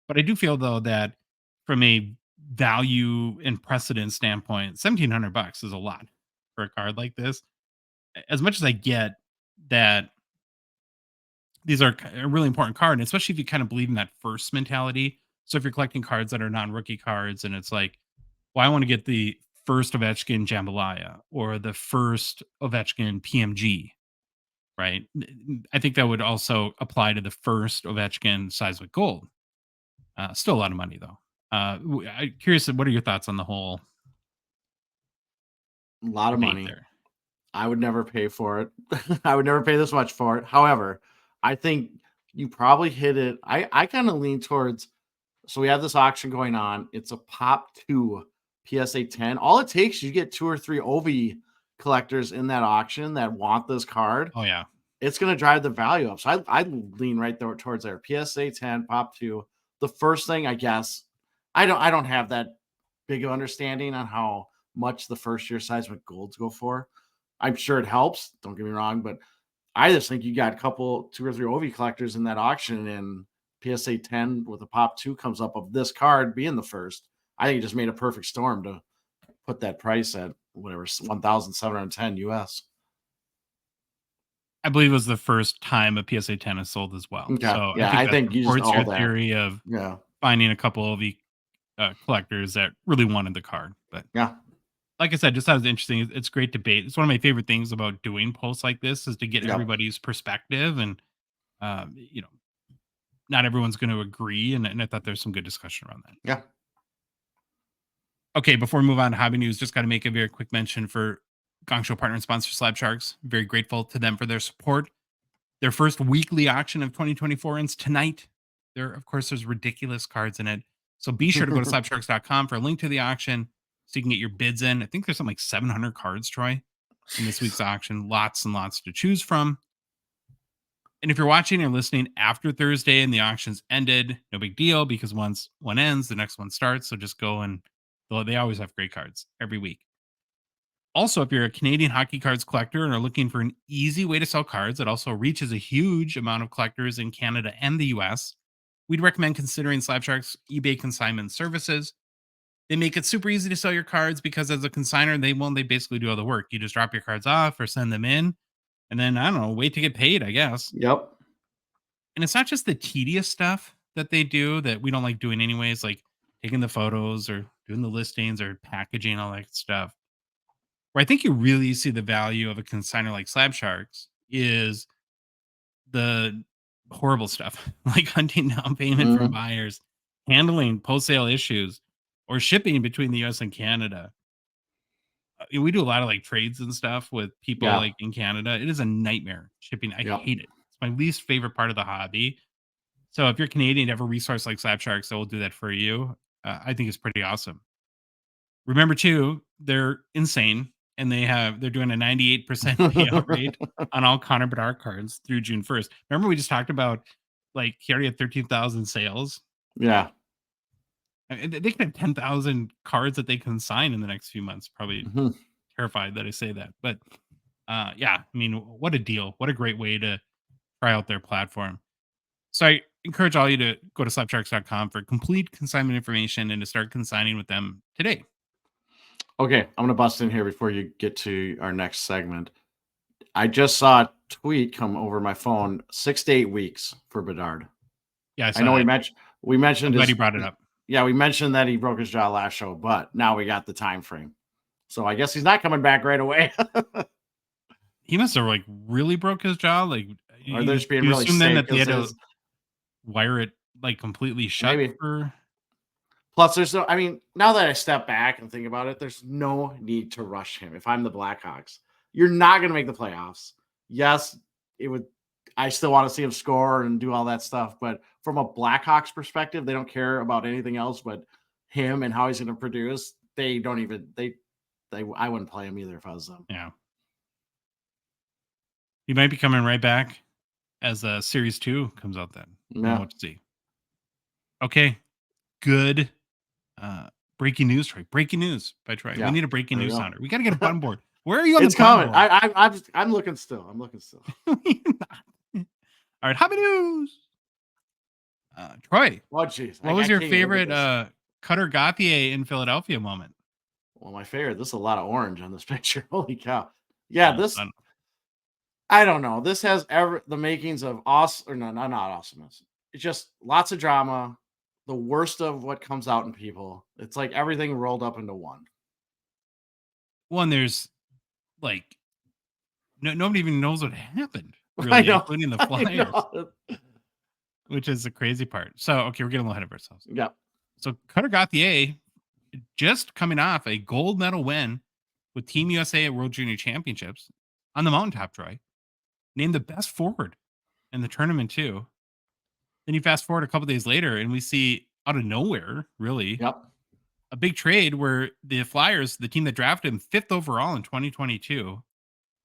but I do feel though that from a value and precedent standpoint, $1,700 is a lot for a card like this. As much as I get that these are a really important card, and especially if you kind of believe in that first mentality. So if you're collecting cards that are non-rookie cards, and it's like, well, I want to get the first Ovechkin Jambalaya or the first Ovechkin PMG, right? I think that would also apply to the first Ovechkin Seismic Gold. Still a lot of money though. I'm curious, what are your thoughts on the whole A lot of debate money. there? I would never pay for it. I would never pay this much for it. However, I think you probably hit it. I kind of lean towards, so we have this auction going on. It's a pop 2 PSA 10. All it takes, you get 2 or 3 OV collectors in that auction that want this card. Oh yeah, It's going to drive the value up. So I lean right there towards there. PSA 10, pop 2. The first thing, I guess, I don't have that big of understanding on how much the first year Seismic Golds go for. I'm sure it helps. Don't get me wrong, but I just think you got 2 or 3 OV collectors in that auction, and PSA 10 with a pop 2 comes up of this card being the first. I think it just made a perfect storm to put that price at whatever 1,710 US. I believe it was the first time a PSA 10 is sold as well. Okay, So I yeah, think I that think you just supports your all that. theory of Yeah, finding a couple of the collectors that really wanted the card. But yeah, like I said, just sounds interesting. It's great debate. It's one of my favorite things about doing posts like this is to get yep, everybody's perspective, and not everyone's going to agree. And I thought there's some good discussion around that. yeah. Okay, before we move on to hobby news, just got to make a very quick mention for Gongshow partner and sponsor Slab Sharks. Very grateful to them for their support. Their first weekly auction of 2024 ends tonight. Of course, there's ridiculous cards in it. So be sure to go to slabsharks.com for a link to the auction so you can get your bids in. I think there's something like 700 cards, Troy, in this week's auction. Lots and lots to choose from. And if you're watching or listening after Thursday and the auction's ended, no big deal, because once one ends, the next one starts. So just go and they always have great cards every week. Also, if you're a Canadian hockey cards collector and are looking for an easy way to sell cards that also reaches a huge amount of collectors in Canada and the US, we'd recommend considering Slab Sharks eBay consignment services. They make it super easy to sell your cards because as a consigner, they basically do all the work. You just drop your cards off or send them in, and then I don't know, wait to get paid, I guess. Yep. And it's not just the tedious stuff that they do that we don't like doing anyways, like taking the photos or doing the listings or packaging, all that stuff. Where I think you really see the value of a consigner like Slab Sharks is the horrible stuff, like hunting down payment from buyers, handling post-sale issues, or shipping between the US and Canada. We do a lot of like trades and stuff with people like in Canada. It is a nightmare shipping. I hate it. It's my least favorite part of the hobby. So if you're Canadian, to have a resource like Slab Sharks that will do that for you, I think it's pretty awesome. Remember too, they're insane, and they're doing a 98% payout rate on all Connor Bedard cards through June 1st. Remember we just talked about like he already had 13,000 sales. Yeah. They can have 10,000 cards that they can sign in the next few months. Probably terrified that I say that, but yeah, I mean, what a deal! What a great way to try out their platform. So I encourage all you to go to slabsharks.com for complete consignment information and to start consigning with them today. Okay, I'm going to bust in here before you get to our next segment. I just saw a tweet come over my phone, 6 to 8 weeks for Bedard. Yeah, I know we mentioned I'm glad you brought it up. Yeah, we mentioned that he broke his jaw last show, but now we got the time frame. So I guess he's not coming back right away. He must have like really broke his jaw. Like, Or they're just being you really assume then safe that they had to 'cause wire it like completely shut Maybe. for. Plus, now that I step back and think about it, there's no need to rush him. If I'm the Blackhawks, you're not going to make the playoffs. Yes, I still want to see him score and do all that stuff. But from a Blackhawks perspective, they don't care about anything else but him and how he's going to produce. They don't even, I wouldn't play him either if I was them. Yeah. He might be coming right back as Series 2 comes out then. Yeah. We'll see. Okay. Good. Breaking news, Troy. Breaking news by Troy. Yeah, We need a breaking news sounder. We got to get a on board. Where are you on It's the coming. board? I'm looking still. I'm looking still. All right. Hobby news. Troy. Oh, jeez. What was your favorite Cutter Gauthier in Philadelphia moment? Well, my favorite. This is a lot of orange on this picture. Holy cow. Yeah, Oh, I don't know. This has the makings of awesome, or no, not awesomeness. It's just lots of drama. The worst of what comes out in people. It's like everything rolled up into one. One, there's like nobody even knows what happened, really, including the Flyers, which is the crazy part. So, okay, we're getting a little ahead of ourselves. Yeah. So, Cutter Gauthier just coming off a gold medal win with Team USA at World Junior Championships on the mountaintop, Troy, named the best forward in the tournament too. Then you fast forward a couple days later, and we see out of nowhere, really, a big trade where the Flyers, the team that drafted him 5th overall in 2022,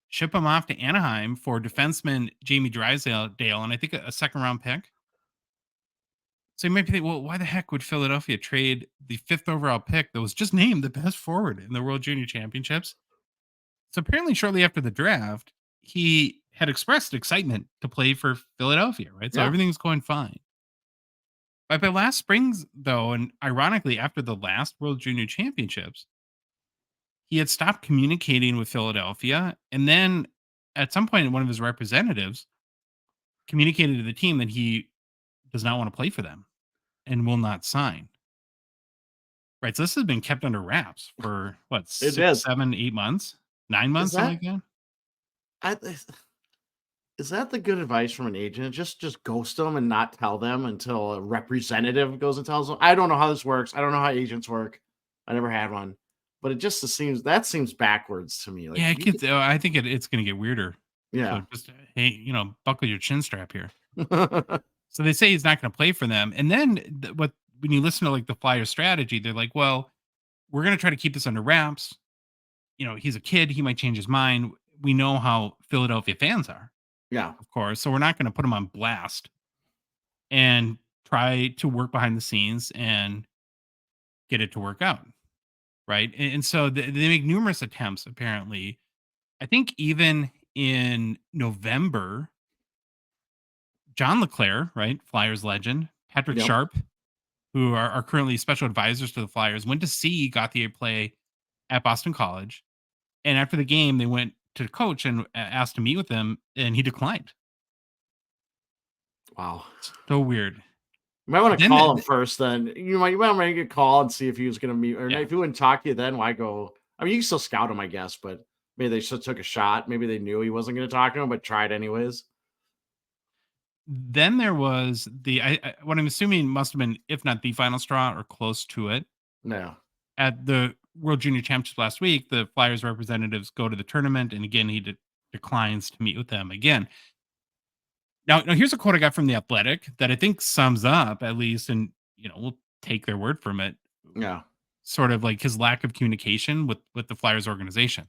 ship him off to Anaheim for defenseman Jamie Drysdale, and I think a 2nd-round pick. So you might be thinking, well, why the heck would Philadelphia trade the 5th overall pick that was just named the best forward in the World Junior Championships? So apparently, shortly after the draft, he had expressed excitement to play for Philadelphia, right? So everything's going fine. But by last spring's, though, and ironically, after the last World Junior Championships, he had stopped communicating with Philadelphia. And then at some point, one of his representatives communicated to the team that he does not want to play for them and will not sign. Right. So this has been kept under wraps for what, 6, 7, 8 months, 9 months, something like that. Is that the good advice from an agent? Just ghost them and not tell them until a representative goes and tells them. I don't know how this works. I don't know how agents work. I never had one, but it just seems backwards to me. Like, yeah, I think it's going to get weirder. Yeah. So just, hey, buckle your chin strap here. So they say he's not going to play for them. And then when you listen to like the Flyers strategy, they're like, well, we're going to try to keep this under wraps. He's a kid. He might change his mind. We know how Philadelphia fans are, Yeah. of course. So we're not going to put him on blast and try to work behind the scenes and get it to work out. Right. And so they make numerous attempts, apparently. I think even in November, John LeClaire, right? Flyers legend, Patrick Yep. Sharp, who are currently special advisors to the Flyers, went to see Gauthier play at Boston College. And after the game, they went to the coach and asked to meet with him, and he declined. Wow. So weird. You might want to Then call him first. Then you might want to get a call and see if he was going to meet, or yeah. if he wouldn't talk to you. Then why go? I mean, you can still scout him, I guess, but maybe they just took a shot. Maybe they knew he wasn't going to talk to him, but tried anyways. Then there was what I'm assuming must have been, if not the final straw or close to it. Yeah. At the World Junior Championships last week, the Flyers representatives go to the tournament, and again, he declines to meet with them again. Now, here's a quote I got from The Athletic that I think sums up, at least, and we'll take their word from it, Yeah. sort of like his lack of communication with the Flyers organization.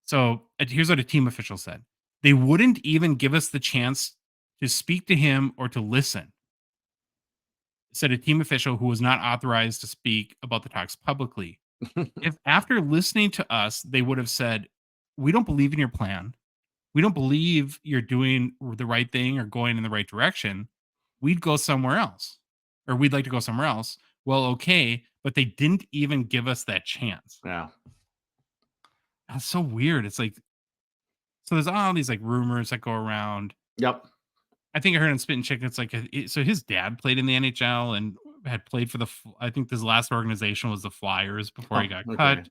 So here's what a team official said: they wouldn't even give us the chance to speak to him or to listen, said a team official who was not authorized to speak about the talks publicly. If after listening to us, they would have said, we don't believe in your plan, we don't believe you're doing the right thing or going in the right direction, we'd go somewhere else, or we'd like to go somewhere else. Well, okay, but they didn't even give us that chance. Yeah. That's so weird. It's like, so there's all these like rumors that go around. Yep. I think I heard on Spittin' Chicken, it's like, so his dad played in the NHL and had played for I think this last organization was the Flyers before he Oh, got okay. cut.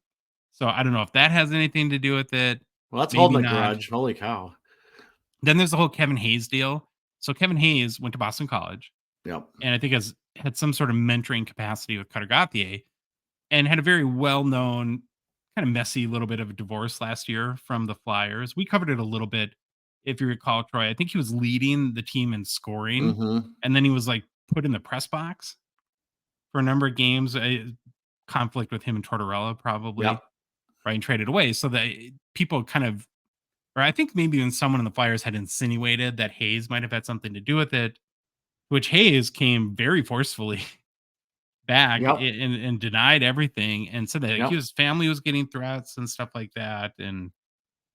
So I don't know if that has anything to do with it. Well, that's Maybe holding a not. grudge. Holy cow. Then there's the whole Kevin Hayes deal. So Kevin Hayes went to Boston College Yep. and I think has had some sort of mentoring capacity with Cutter Gauthier and had a very well-known, kind of messy little bit of a divorce last year from the Flyers. We covered it a little bit, if you recall, Troy. I think he was leading the team in scoring, Mm-hmm. and then he was like put in the press box for a number of games. Conflict with him and Tortorella, probably, Yep. right? And traded away. So that people kind of, or I think maybe even someone in the Flyers had insinuated that Hayes might have had something to do with it, which Hayes came very forcefully back Yep. and denied everything and said that Yep. his family was getting threats and stuff like that. And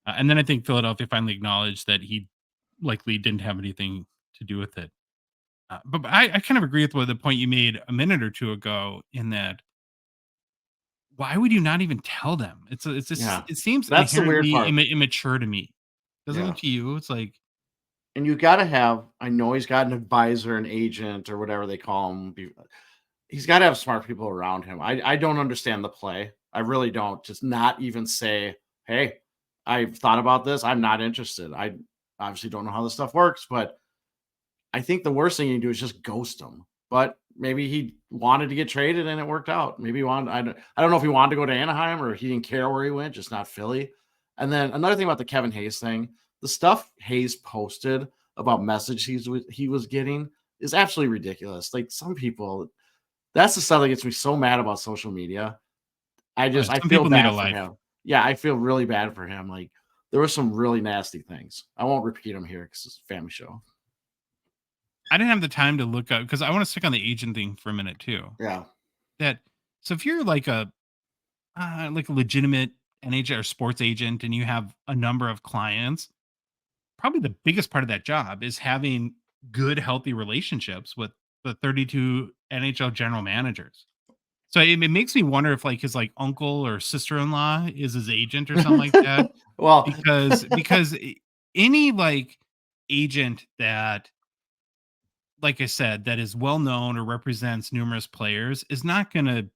then I think Philadelphia finally acknowledged that he likely didn't have anything to do with it. But I kind of agree with the point you made a minute or two ago, in that why would you not even tell them? It's just, Yeah. it seems That's the weird inherently part. immature to me. Doesn't Yeah. it to you? It's like, And you got to have, I know he's got an advisor, an agent, or whatever they call him. He's got to have smart people around him. I don't understand the play. I really don't. Just not even say, hey, I've thought about this. I'm not interested. I obviously don't know how this stuff works, but I think the worst thing you can do is just ghost him. But maybe he wanted to get traded and it worked out. Maybe he wanted, I don't know if he wanted to go to Anaheim or he didn't care where he went, just not Philly. And then another thing about the Kevin Hayes thing, the stuff Hayes posted about messages he was getting is absolutely ridiculous. Like, some people, that's the stuff that gets me so mad about social media. I some feel people need a bad for life. him. Yeah, I feel really bad for him. Like, there were some really nasty things. I won't repeat them here because it's a family show. I didn't have the time to look up, because I want to stick on the agent thing for a minute too. Yeah. That, so if you're like a legitimate NHL or sports agent and you have a number of clients, probably the biggest part of that job is having good, healthy relationships with the 32 NHL general managers. So it makes me wonder if like his like uncle or sister-in-law is his agent or something like that. Well, Because any like agent that, like I said, that is well known or represents numerous players is gonna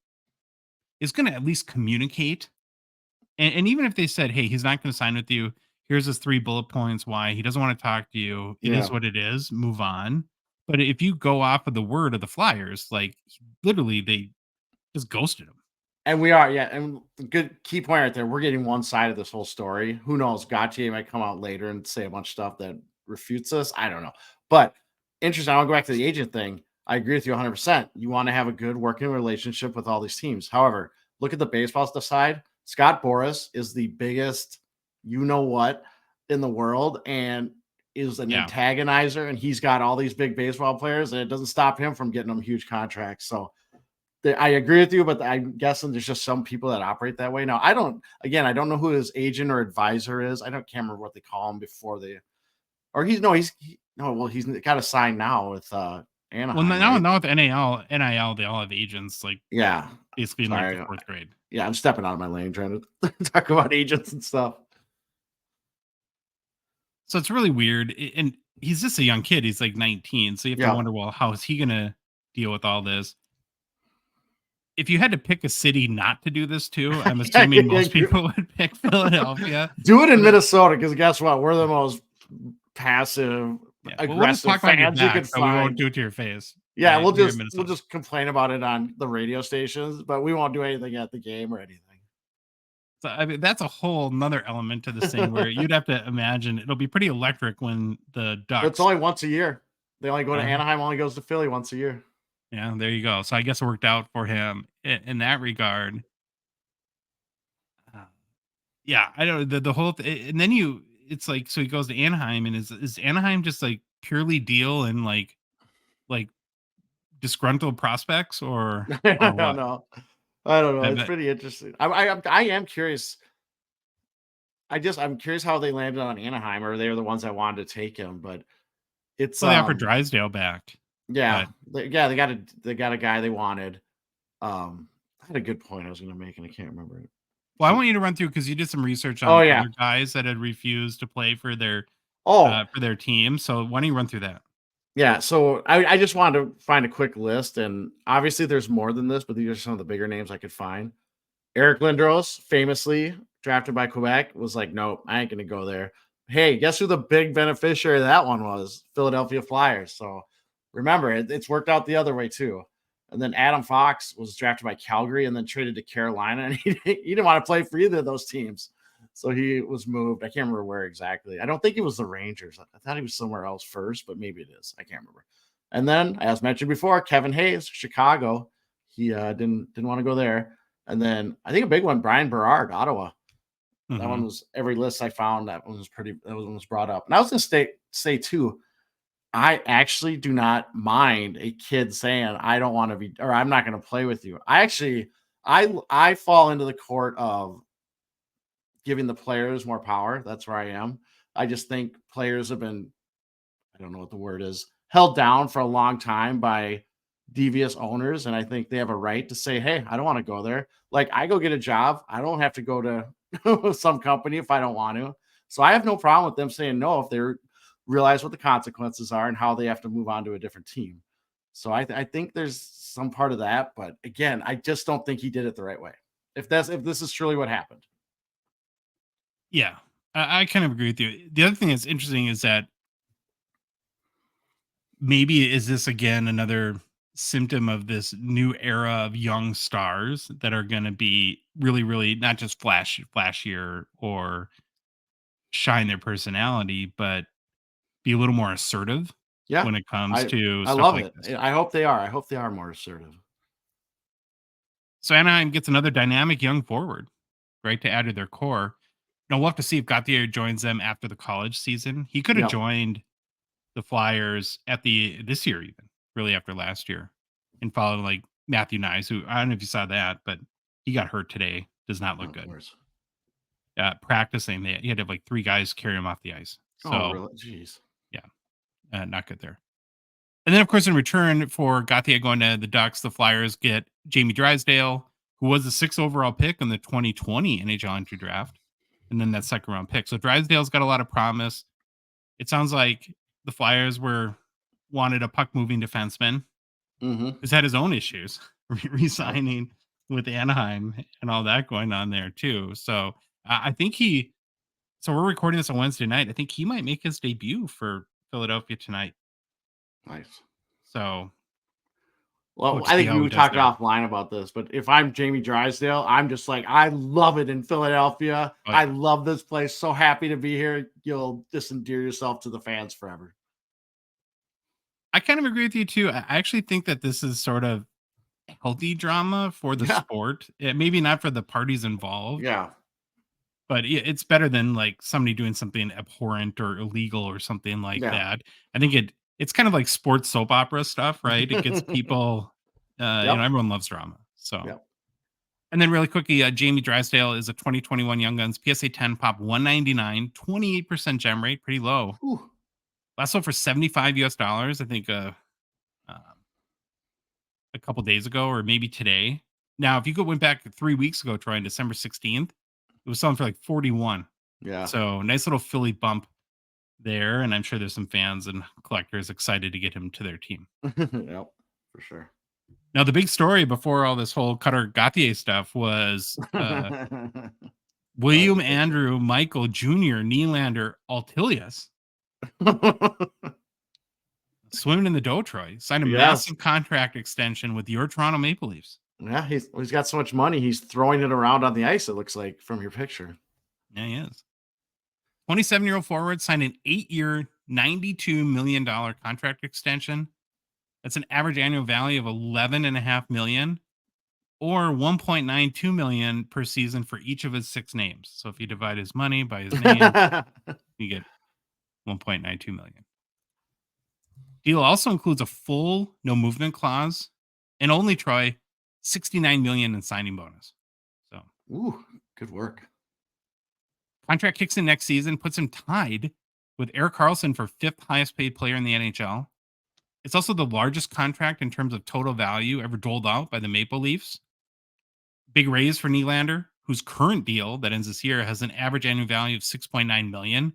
at least communicate. And even if they said, hey, he's not gonna sign with you, here's his 3 bullet points why he doesn't want to talk to you. It is yeah. what it is. Move on. But if you go off of the word of the Flyers, like literally they just ghosted him. And we are, yeah. And good key point right there. We're getting one side of this whole story. Who knows? Gauthier might come out later and say a bunch of stuff that refutes us. I don't know. But interesting. I want to go back to the agent thing. I agree with you 100%. You want to have a good working relationship with all these teams. However, look at the baseball side. Scott Boras is the biggest, you know what, in the world, and is an antagonizer. And he's got all these big baseball players, and it doesn't stop him from getting them huge contracts. So I agree with you, but I'm guessing there's just some people that operate that way. Now, I don't know who his agent or advisor is. Can't remember what they call him before they, or he's got a sign now with Anaheim. Well, now, right? now with NIL, they all have agents, like, Yeah. basically in like the 4th grade. Yeah, I'm stepping out of my lane trying to talk about agents and stuff. So it's really weird. And he's just a young kid. He's like 19. So you have to wonder, well, how is he going to deal with all this? If you had to pick a city not to do this to, I'm assuming most people would pick Philadelphia. Do it in Minnesota, because guess what? We're the most passive, aggressive fans you can find. We won't do it to your face. Yeah, we'll just complain about it on the radio stations, but we won't do anything at the game or anything. So I mean, that's a whole nother element to this thing where you'd have to imagine it'll be pretty electric when the Ducks. It's only once a year. They only go to Anaheim. Only goes to Philly once a year. Yeah, there you go. So I guess it worked out for him in that regard. Yeah, I don't the whole and then it's like, so he goes to Anaheim, and is Anaheim just like purely deal and like disgruntled prospects or I don't know. It's bet. pretty interesting. I am curious. I'm curious how they landed on Anaheim, or they were the ones that wanted to take him, but it's they offered Drysdale back. Yeah, they got a guy they wanted. I had a good point I was going to make, and I can't remember it. Well, I want you to run through, because you did some research on other guys that had refused to play for their team. So why don't you run through that? Yeah, so I just wanted to find a quick list, and obviously there's more than this, but these are some of the bigger names I could find. Eric Lindros, famously drafted by Quebec, was like, nope, I ain't going to go there. Hey, guess who the big beneficiary of that one was? Philadelphia Flyers. So remember, it's worked out the other way too. And then Adam Fox was drafted by Calgary and then traded to Carolina, and he didn't want to play for either of those teams. So he was moved. I can't remember where exactly. I don't think it was the Rangers. I thought he was somewhere else first, but maybe it is. I can't remember. And then, as mentioned before, Kevin Hayes, Chicago. He didn't want to go there. And then I think a big one, Brian Berard, Ottawa. Mm-hmm. That one was every list I found. That one was brought up. And I was going to say too, I actually do not mind a kid saying I don't want to be, or I'm not going to play with you. I fall into the court of giving the players more power. That's where I am. I just think players have been, I don't know what the word is, held down for a long time by devious owners. And I think they have a right to say, hey, I don't want to go there. Like, I go get a job. I don't have to go to some company if I don't want to. So I have no problem with them saying no if they realize what the consequences are and how they have to move on to a different team. So I think there's some part of that. But again, I just don't think he did it the right way. If this is truly what happened. Yeah, I kind of agree with you. The other thing that's interesting is that maybe is this again another symptom of this new era of young stars that are going to be really, really not just flashier or shine their personality, but be a little more assertive when it comes to stuff love like it. This. I hope they are. I hope they are more assertive. So Anaheim gets another dynamic young forward, right, to add to their core. Now we'll have to see if Gauthier joins them after the college season. He could have joined the Flyers at this year, even really after last year, and followed like Matthew Nyes, who I don't know if you saw that, but he got hurt today. Does not look good. Practicing, he had to have like 3 guys carry him off the ice. So, really? Jeez. Yeah, not good there. And then, of course, in return for Gauthier going to the Ducks, the Flyers get Jamie Drysdale, who was the 6th overall pick in the 2020 NHL entry draft, and then that 2nd round pick. So Drysdale's got a lot of promise. It sounds like the Flyers wanted a puck moving defenseman. Who's had his own issues re-signing with Anaheim and all that going on there too. So I think so we're recording this on Wednesday night. I think he might make his debut for Philadelphia tonight. Nice. So Well, We'll I see think how we he does talked there. offline about this, but if I'm Jamie Drysdale, I'm just like, I love it in Philadelphia. Oh, I yeah. love this place. So happy to be here. You'll just endear yourself to the fans forever. I kind of agree with you too. I actually think that this is sort of healthy drama for the Yeah. sport. Maybe not for the parties involved, Yeah. but it's better than like somebody doing something abhorrent or illegal or something like Yeah. that. I think it's kind of like sports soap opera stuff, right? It gets people, Yep. everyone loves drama. So, Yep. and then really quickly, Jamie Drysdale is a 2021 Young Guns PSA 10 pop 199, 28% gem rate, pretty low. Whew. Last sold for 75 US dollars. I think um, a couple days ago or maybe today. Now, if you went back 3 weeks ago, Troy, on December 16th, it was selling for like 41. Yeah. So nice little Philly bump there. And I'm sure there's some fans and collectors excited to get him to their team. Yep. For sure. Now, the big story before all this whole Cutter Gauthier stuff was I like William the picture. Andrew Michael Jr. Nylander Altilius swimming in the dough, Troy, signed a Yes. massive contract extension with your Toronto Maple Leafs. Yeah, he's got so much money, he's throwing it around on the ice, it looks like from your picture. Yeah, he is. 27-year-old forward signed an 8-year, $92 million contract extension. That's an average annual value of 11.5 million or 1.92 million per season for each of his 6 names. So if you divide his money by his name, you get 1.92 million. Deal also includes a full no movement clause and only Troy 69 million in signing bonus. So Ooh, good work. contract kicks in next season, puts him tied with Erik Karlsson for 5th highest paid player in the NHL. It's also the largest contract in terms of total value ever doled out by the Maple Leafs. Big raise for Nylander, whose current deal that ends this year has an average annual value of 6.9 million,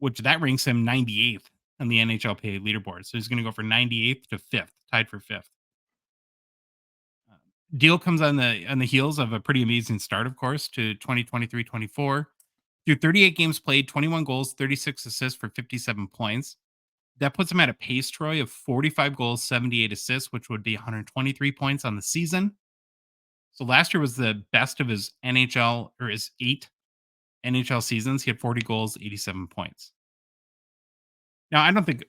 which that ranks him 98th on the NHL pay leaderboard. So he's going to go from 98th to 5th, tied for 5th. Deal comes on the heels of a pretty amazing start, of course, to 2023-24. Through 38 games played, 21 goals, 36 assists for 57 points. That puts him at a pace, Troy, of 45 goals, 78 assists, which would be 123 points on the season. So last year was the best of his NHL or his 8 NHL seasons. He had 40 goals, 87 points. Now, I don't think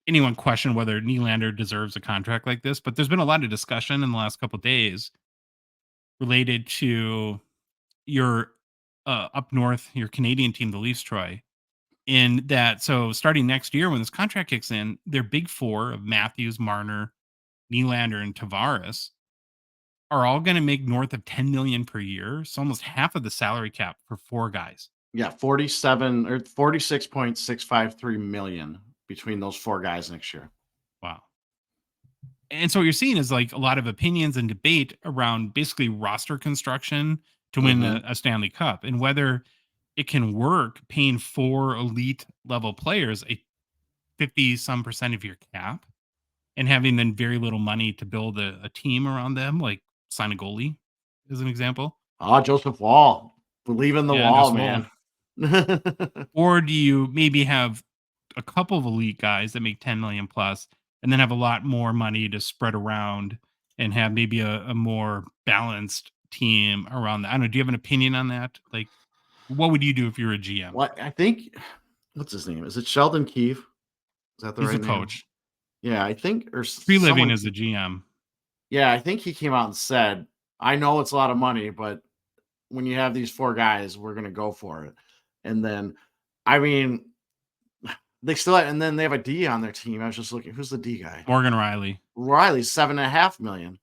anyone questioned whether Nylander deserves a contract like this, but there's been a lot of discussion in the last couple of days related to your up north, your Canadian team, the Leafs, Troy, in that. So starting next year, when this contract kicks in, their big 4 of Matthews, Marner, Nylander, and Tavares are all going to make north of 10 million per year. So almost half of the salary cap for 4 guys. Yeah, 47 or 46.653 million between those 4 guys next year. Wow. And so what you're seeing is like a lot of opinions and debate around basically roster construction to win Mhm. a Stanley Cup and whether it can work paying 4 elite level players a 50 some percent of your cap and having then very little money to build a team around them, like sign a goalie as an example. Joseph Wall. Believe in the Yeah, wall, just Wall. man. Or do you maybe have a couple of elite guys that make 10 million plus and then have a lot more money to spread around and have maybe a more balanced team around that? I don't know. Do you have an opinion on that? Like, what would you do if you're a GM? What I think what's his name? Is it Sheldon Keefe? Is that the He's a right name? coach. Yeah, I think or Free living someone as a GM. yeah, I think he came out and said, "I know it's a lot of money, but when you have these 4 guys, we're gonna go for it." And then, I mean, they still and then they have a D on their team. I was just looking, who's the D guy? Morgan Riley. Riley's 7.5 million.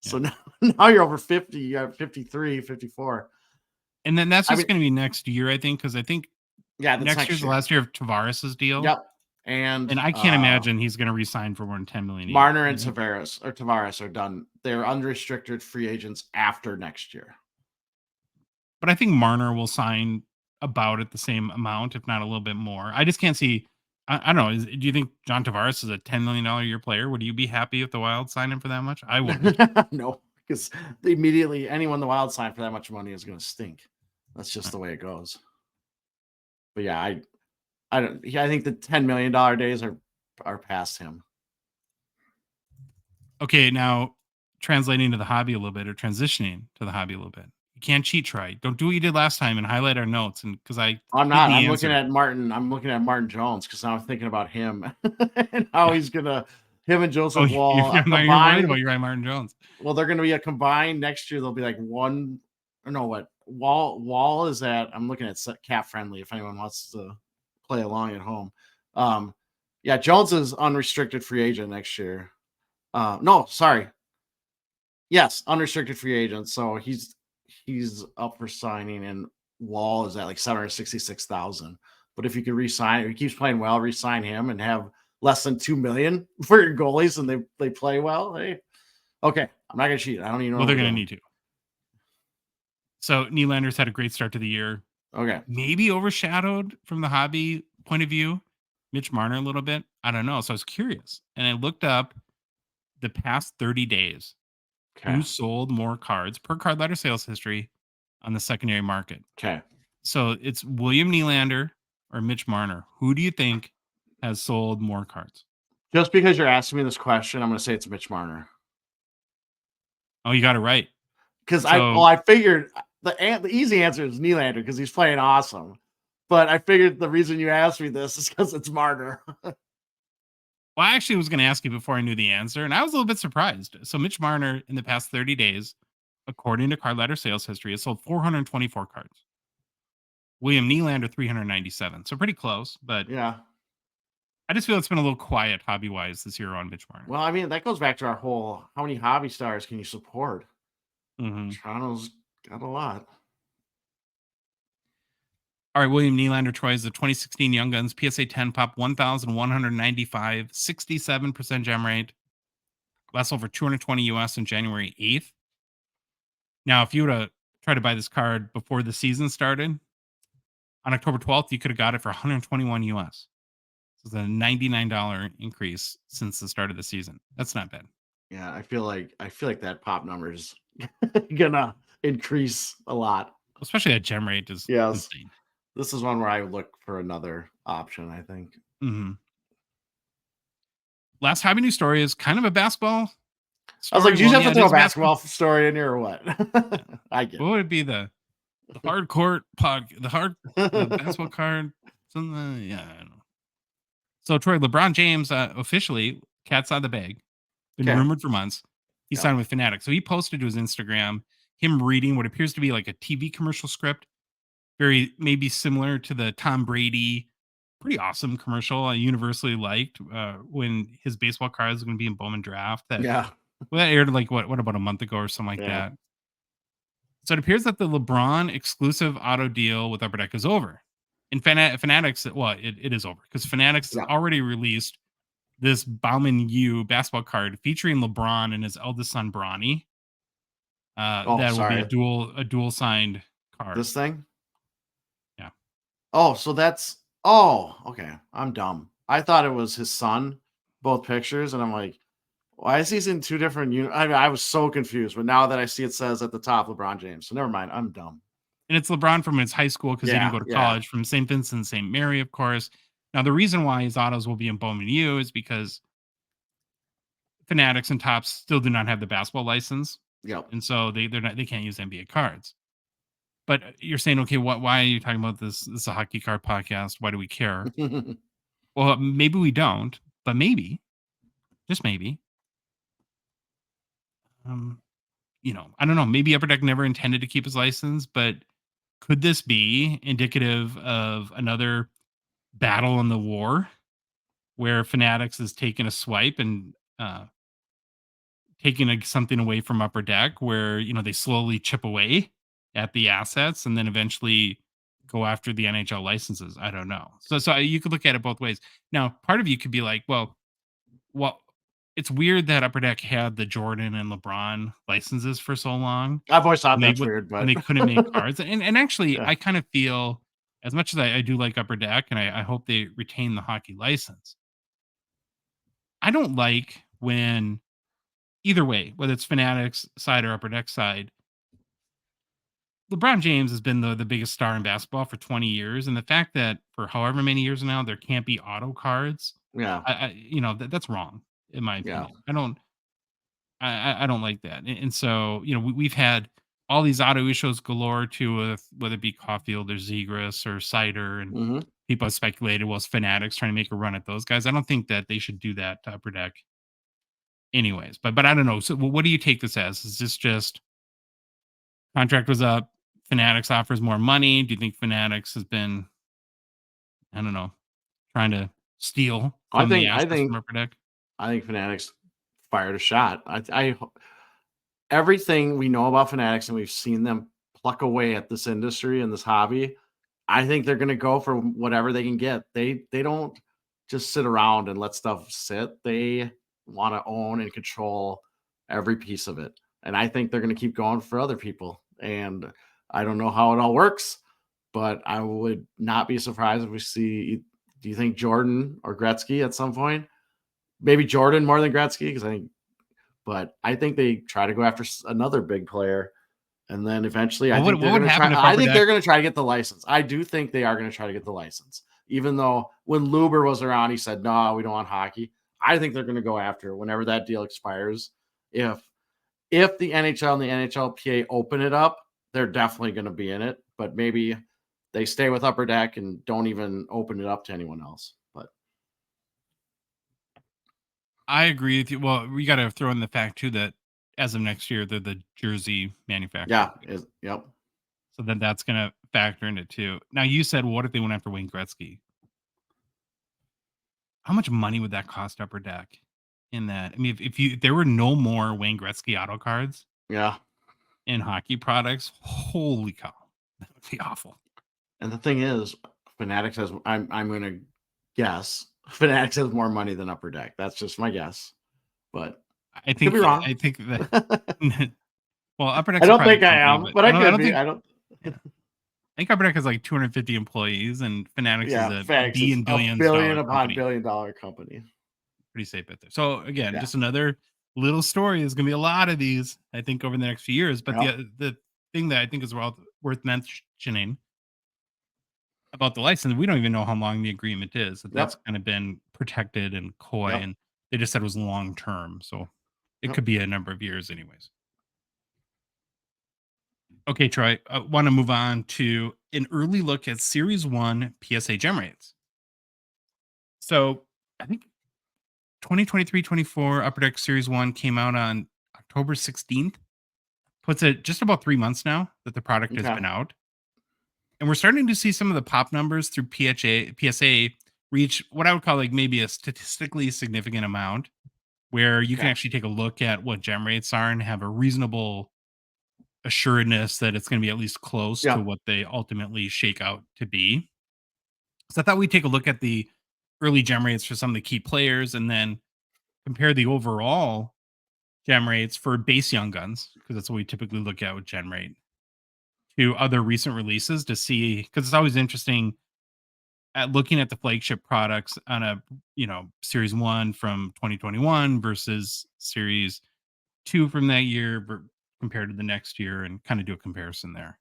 Yeah. So now you're over 50, you have 53, 54. And then that's I just mean, going to be next year, I think, because I think yeah, that's next year's next the year. last year of Tavares's deal. Yep. And And I can't imagine he's going to resign for more than 10 million each. Marner and Tavares are done. They're unrestricted free agents after next year. But I think Marner will sign about at the same amount, if not a little bit more. I just can't see. I don't know. Do you think John Tavares is a $10 million a year player? Would you be happy if the Wild signed him for that much? I wouldn't. No, because immediately anyone the Wild sign for that much money is going to stink. That's just the way it goes. But yeah, I don't. Yeah, I think the $10 million days are past him. Okay, now translating to the hobby a little bit or transitioning to the hobby a little bit. You can't cheat, Troy. Don't do what you did last time and highlight our notes. And because I I'm hid not. the I'm answer. looking at Martin. I'm looking at Martin Jones because I'm thinking about him and how he's gonna him and Oh, Joseph Wall you're worried about combined. your guy Martin Jones. Well, they're gonna be a combined next year. They'll be like one. Or no, what Wall is at? I'm looking at Cap Friendly. If anyone wants to play along at home, yeah, Jones is unrestricted free agent next year. No, sorry. Yes, unrestricted free agent. So he's up for signing, and Wall is at like 766,000. But if you could re-sign, if he keeps playing well, re-sign him and have less than 2 million for your goalies, and they play well. Hey, okay, I'm not gonna cheat. I don't even know. Well, they're what going we're to need to. So Nylander's had a great start to the year. Okay. Maybe overshadowed from the hobby point of view, Mitch Marner a little bit. I don't know. So I was curious, and I looked up the past 30 days. Okay. Who sold more cards per card letter sales history on the secondary market? Okay. So it's William Nylander or Mitch Marner. Who do you think has sold more cards? Just because you're asking me this question, I'm going to say it's Mitch Marner. Oh, you got it right. Because I figured the easy answer is Nylander because he's playing awesome. But I figured the reason you asked me this is because it's Marner. Well, I actually was going to ask you before I knew the answer, and I was a little bit surprised. So Mitch Marner in the past 30 days, according to card letter sales history, has sold 424 cards. William Nylander 397. So pretty close, but Yeah. I just feel it's been a little quiet hobby-wise this year on Mitch Marner. Well, I mean, that goes back to our whole how many hobby stars can you support? Mm-hmm. Toronto's got a lot. All right, William Nylander, Troy, is the 2016 Young Guns PSA 10 pop 1,195, 67% gem rate. Last sold for 220 US on January 8th. Now, if you were to try to buy this card before the season started, on October 12th, you could have got it for 121 US. So it's a $99 increase since the start of the season. That's not bad. Yeah, I feel like that pop number is gonna increase a lot. Especially that gem rate is insane. This is one where I would look for another option, I think. Mm-hmm. Last hobby news story is kind of a basketball story. I was like, do you have to throw a basketball story in here or what? I get it. What would it be the hard court the basketball card? Something, yeah, I don't know. So Troy, LeBron James officially cat's out of the bag. Been rumored for months. He signed with Fanatics. So he posted to his Instagram him reading what appears to be like a TV commercial script. Very maybe similar to the Tom Brady, pretty awesome commercial I universally liked when his baseball cards are going to be in Bowman Draft. That aired like what about a month ago or something like that. So it appears that the LeBron exclusive auto deal with Upper Deck is over. In Fanatics, well, it is over because Fanatics has already released this Bauman U basketball card featuring LeBron and his eldest son Bronny. That will be a dual signed card. This thing? Yeah. Oh, so that's okay. I'm dumb. I thought it was his son, both pictures, and I'm like, why is he in two different I was so confused, but now that I see it says at the top LeBron James, so never mind. I'm dumb. And it's LeBron from his high school because he didn't go to college, from St. Vincent, St. Mary, of course. Now, the reason why his autos will be in Bowman U is because Fanatics and Topps still do not have the basketball license. Yep. And so they can't use NBA cards. But you're saying, okay, why are you talking about this? This is a hockey card podcast. Why do we care? Well, maybe we don't, but maybe, just maybe. I don't know. Maybe Upper Deck never intended to keep his license, but could this be indicative of another battle in the war where Fanatics is taking a swipe and taking something away from Upper Deck where, they slowly chip away at the assets and then eventually go after the NHL licenses? I don't know. So you could look at it both ways. Now, part of you could be like, well, it's weird that Upper Deck had the Jordan and LeBron licenses for so long. I've always thought that's weird, but and they couldn't make cards. And actually, I kind of feel, as much as I do like Upper Deck, and I hope they retain the hockey license, I don't like when, either way, whether it's Fanatics side or Upper Deck side, LeBron James has been the biggest star in basketball for 20 years. And the fact that for however many years now, there can't be auto cards, that's wrong. In my opinion, I don't like that. And so, we've had all these auto issues galore too, with whether it be Caulfield or Zegras or Cider, and Hmm. people have speculated, well, it's Fanatics trying to make a run at those guys. I don't think that they should do that to Upper Deck anyways. But I don't know. So what do you take this as? Is this just contract was up, Fanatics offers more money? Do you think Fanatics has been, I don't know, trying to steal I from the think I assets think from Upper Deck? I think Fanatics fired a shot. Everything we know about Fanatics and we've seen them pluck away at this industry and this hobby, I think they're going to go for whatever they can get. They don't just sit around and let stuff sit. They want to own and control every piece of it. And I think they're going to keep going for other people. And I don't know how it all works, but I would not be surprised if we see, do you think Jordan or Gretzky at some point? Maybe Jordan more than Gretzky, because I think they try to go after another big player, and then eventually, I What think would they're what would going to try. happen if I Upper think Deck? they're going to try to get the license. I do think they are going to try to get the license, even though when Luber was around, he said, "No, we don't want hockey." I think they're going to go after it whenever that deal expires. If the NHL and the NHLPA open it up, they're definitely going to be in it. But maybe they stay with Upper Deck and don't even open it up to anyone else. But I agree with you. Well, we got to throw in the fact too that as of next year, they're the jersey manufacturer. yeah, yep, So then that's going to factor in it too. Now, you said, what if they went after Wayne Gretzky? How much money would that cost Upper Deck in that? I mean, if there were no more Wayne Gretzky auto cards yeah. in hockey products, holy cow, that would be awful. And the thing is, Fanatics has. I'm going to guess Fanatics has more money than Upper Deck. That's just my guess, but I could think, be wrong. I think that, well, Upper I Deck's a don't private think I company, am, but but I I could don't be. think, I don't. yeah. I think Upper Deck has like 250 employees, and Fanatics is Yeah, a Fanatics B is in a billions billion dollar upon company. $1 billion company. Pretty safe bet there. So again, Yeah. just another little story. There's going to be a lot of these, I think, over the next few years. But Yep. the thing that I think is worth mentioning about the license, we don't even know how long the agreement is. That's Yep. kind of been protected and coy, Yep. and they just said it was long term, so it Yep. could be a number of years, anyways. Okay, Troy, I want to move on to an early look at Series One PSA gem rates. So I think 2023-24 Upper Deck Series 1 came out on October 16th. Puts it just about 3 months now that the product has Okay. been out. And we're starting to see some of the pop numbers through PSA reach what I would call like maybe a statistically significant amount, where you can Okay. actually take a look at what gem rates are and have a reasonable assuredness that it's going to be at least close to Yep. what they ultimately shake out to be. So I thought we'd take a look at the early gem rates for some of the key players and then compare the overall gem rates for base young guns, because that's what we typically look at with gem rate, to other recent releases to see, because it's always interesting at looking at the flagship products on a series 1 from 2021 versus series 2 from that year compared to the next year, and kind of do a comparison there.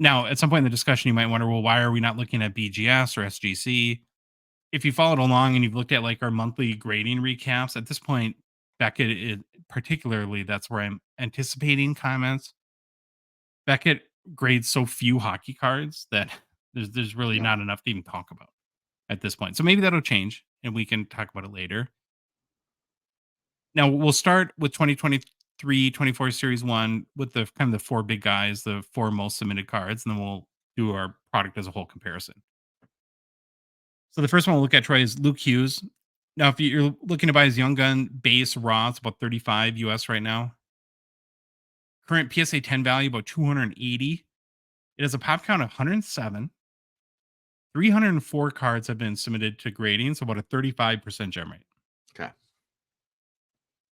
Now at some point in the discussion you might wonder, well, why are we not looking at BGS or SGC? If you followed along and you've looked at like our monthly grading recaps at this point, Beckett, particularly, that's where I'm anticipating comments. Beckett grades so few hockey cards that there's really Yep. not enough to even talk about at this point. So maybe that'll change and we can talk about it later. Now we'll start with 2023-24 Series 1 with the kind of the four big guys, the four most submitted cards, and then we'll do our product as a whole comparison. So the first one we'll look at, Troy, is Luke Hughes. Now, if you're looking to buy his young gun base raw, it's about 35 US right now. Current PSA 10 value about 280. It has a pop count of 107. 304 cards have been submitted to grading, so about a 35% gem rate. Okay.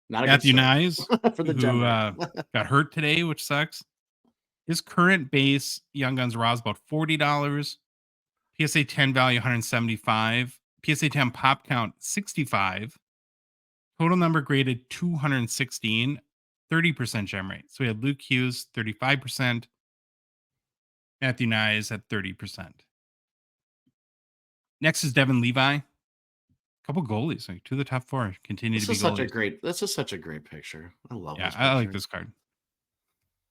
Not a good Matthew start Nyes, for the who gem rate. got hurt today, which sucks. His current base Young Guns Raw is about $40. PSA 10 value 175. PSA 10 pop count 65. Total number graded 216. 30% gem rate. So we had Luke Hughes 35%. Matthew Nyes at 30%. Next is Devin Levi. A couple goalies, like 2 of the top 4 continue to be goalies. This is such a great picture. I love Yeah, this I like picture. this card.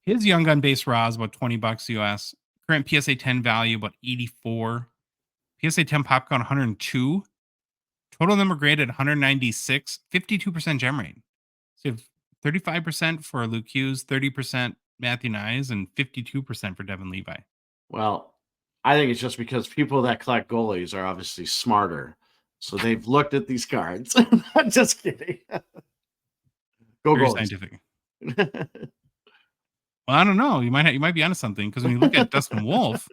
His Young Gun base raw is about $20 US. Current PSA 10 value about 84. PSA 10 pop count 102. Total number graded 196. 52% gem rate. So you have 35% for Luke Hughes, 30% Matthew Nyes, and 52% for Devin Levi. Well, I think it's just because people that collect goalies are obviously smarter. So they've looked at these cards. I'm just kidding. Go Very goalies. scientific. Well, I don't know. You might be onto something, because when you look at Dustin Wolf,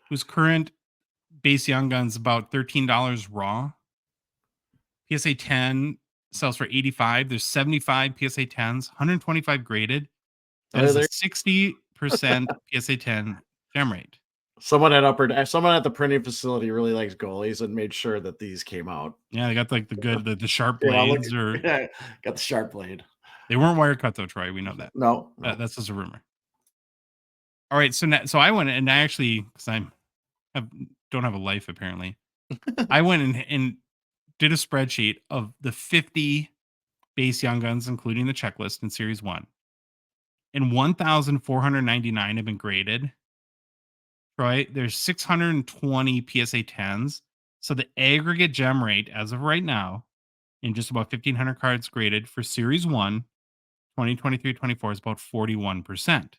whose current base Young Gun's about $13 raw. PSA 10 sells for 85. There's 75 PSA 10s, 125 graded. That is a 60% PSA 10 gem rate. Someone at the printing facility really likes goalies and made sure that these came out. Yeah, they got like the sharp Yeah, blades, got the sharp blade. They weren't wire cut though, Troy. We know that. No. That's just a rumor. All right, so I went and I actually, because don't have a life apparently. I went and did a spreadsheet of the 50 base Young Guns, including the checklist in Series 1. And 1,499 have been graded. Right? There's 620 PSA 10s. So the aggregate gem rate as of right now, in just about 1,500 cards graded for Series 1, 2023-24 is about 41%. So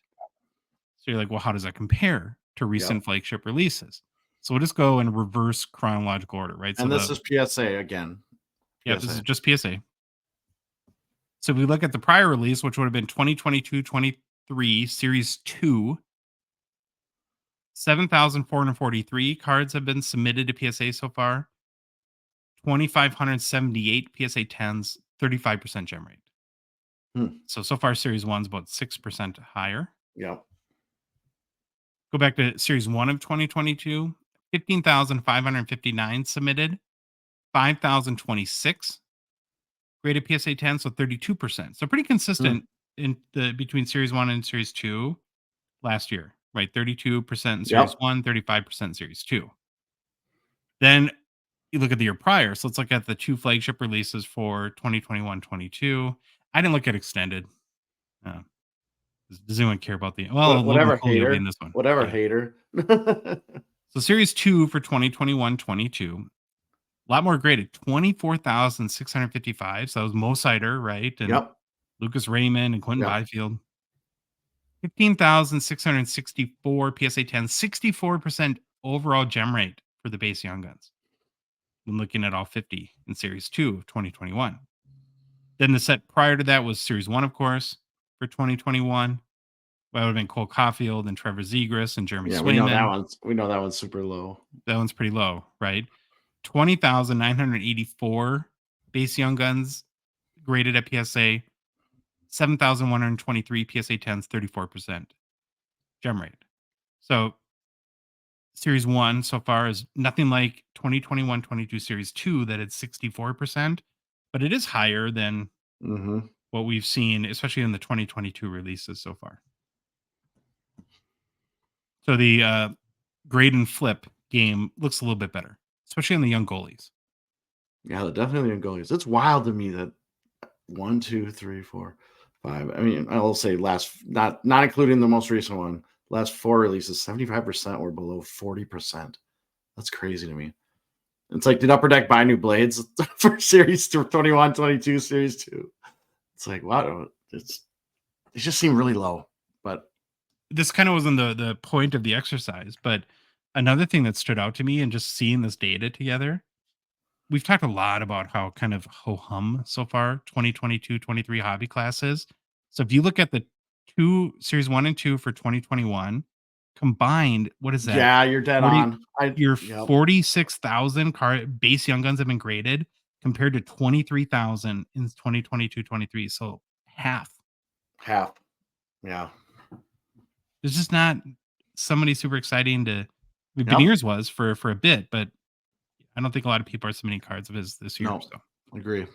you're like, well, how does that compare to recent flagship releases? So we'll just go in reverse chronological order, right? And this is PSA again. Yeah, this is just PSA. So if we look at the prior release, which would have been 2022-23 Series 2, 7,443 cards have been submitted to PSA so far. 2,578 PSA 10s, 35% gem rate. So far, Series 1's about 6% higher. Yep. Go back to Series 1 of 2022, 15,559 submitted, 5,026 graded PSA 10, so 32%. So pretty consistent in between Series 1 and Series 2 last year, right? 32% in Series 1, 35% in Series 2. Then you look at the year prior. So let's look at the 2 flagship releases for 2021-22. I didn't look at extended. Does anyone care about whatever Logan hater in this one? Whatever hater. So Series 2 for 2021-22. A lot more graded, 24,655. So that was Mo Sider, right? And Lucas Raymond and Quentin Byfield. 15,664 PSA 10, 64% overall gem rate for the base Young Guns. When looking at all 50 in Series 2 of 2021. Then the set prior to that was Series 1, of course, for 2021. That would have been Cole Caulfield and Trevor Zegras and Jeremy Swayman. We know that one's super low. That one's pretty low, right? 20,984 base Young Guns graded at PSA. 7,123 PSA 10s, 34% gem rate. So Series 1 so far is nothing like 2021-22 Series 2 that had 64%, but it is higher than what we've seen, especially in the 2022 releases so far. So the grade and flip game looks a little bit better, especially on the young goalies. Yeah, definitely young goalies. It's wild to me that 1, 2, 3, 4, 5. I mean, I will say not including the most recent one, last 4 releases, 75% were below 40%. That's crazy to me. It's like, did Upper Deck buy new blades for Series 21, 22, Series 2? It's like, wow, they just seem really low. But this kind of wasn't the point of the exercise. But another thing that stood out to me and just seeing this data together, we've talked a lot about how kind of ho-hum so far 2022-23 hobby classes. So if you look at the 2 Series 1 and 2 for 2021 combined, what is that? Yeah, you're dead on. 46,000 base Young Guns have been graded compared to 23,000 in 2022-23. So half. Yeah. It's just not somebody super exciting to. Beniers was for a bit, but I don't think a lot of people are submitting cards of his this year. No, so agree. All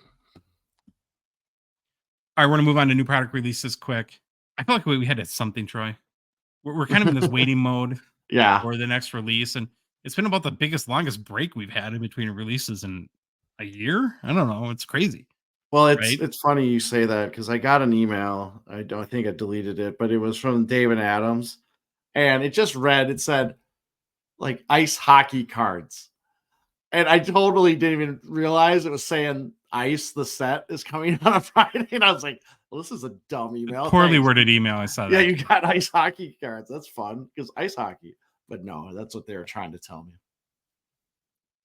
right, we're gonna move on to new product releases quick. I feel like we had something, Troy. We're kind of in this waiting mode, for the next release, and it's been about the longest break we've had in between releases, and a year. I don't know. It's crazy, Well, right? it's funny you say that because I got an email. I don't think I deleted it, but it was from David Adams, and it just read. It said like ice hockey cards, and I totally didn't even realize it was saying ice. The set is coming on a Friday, and I was like, "Well, this is a dumb A email." poorly Thanks. worded email. I saw Yeah, that you too. got ice hockey cards. That's fun because ice hockey. But no, that's what they were trying to tell me.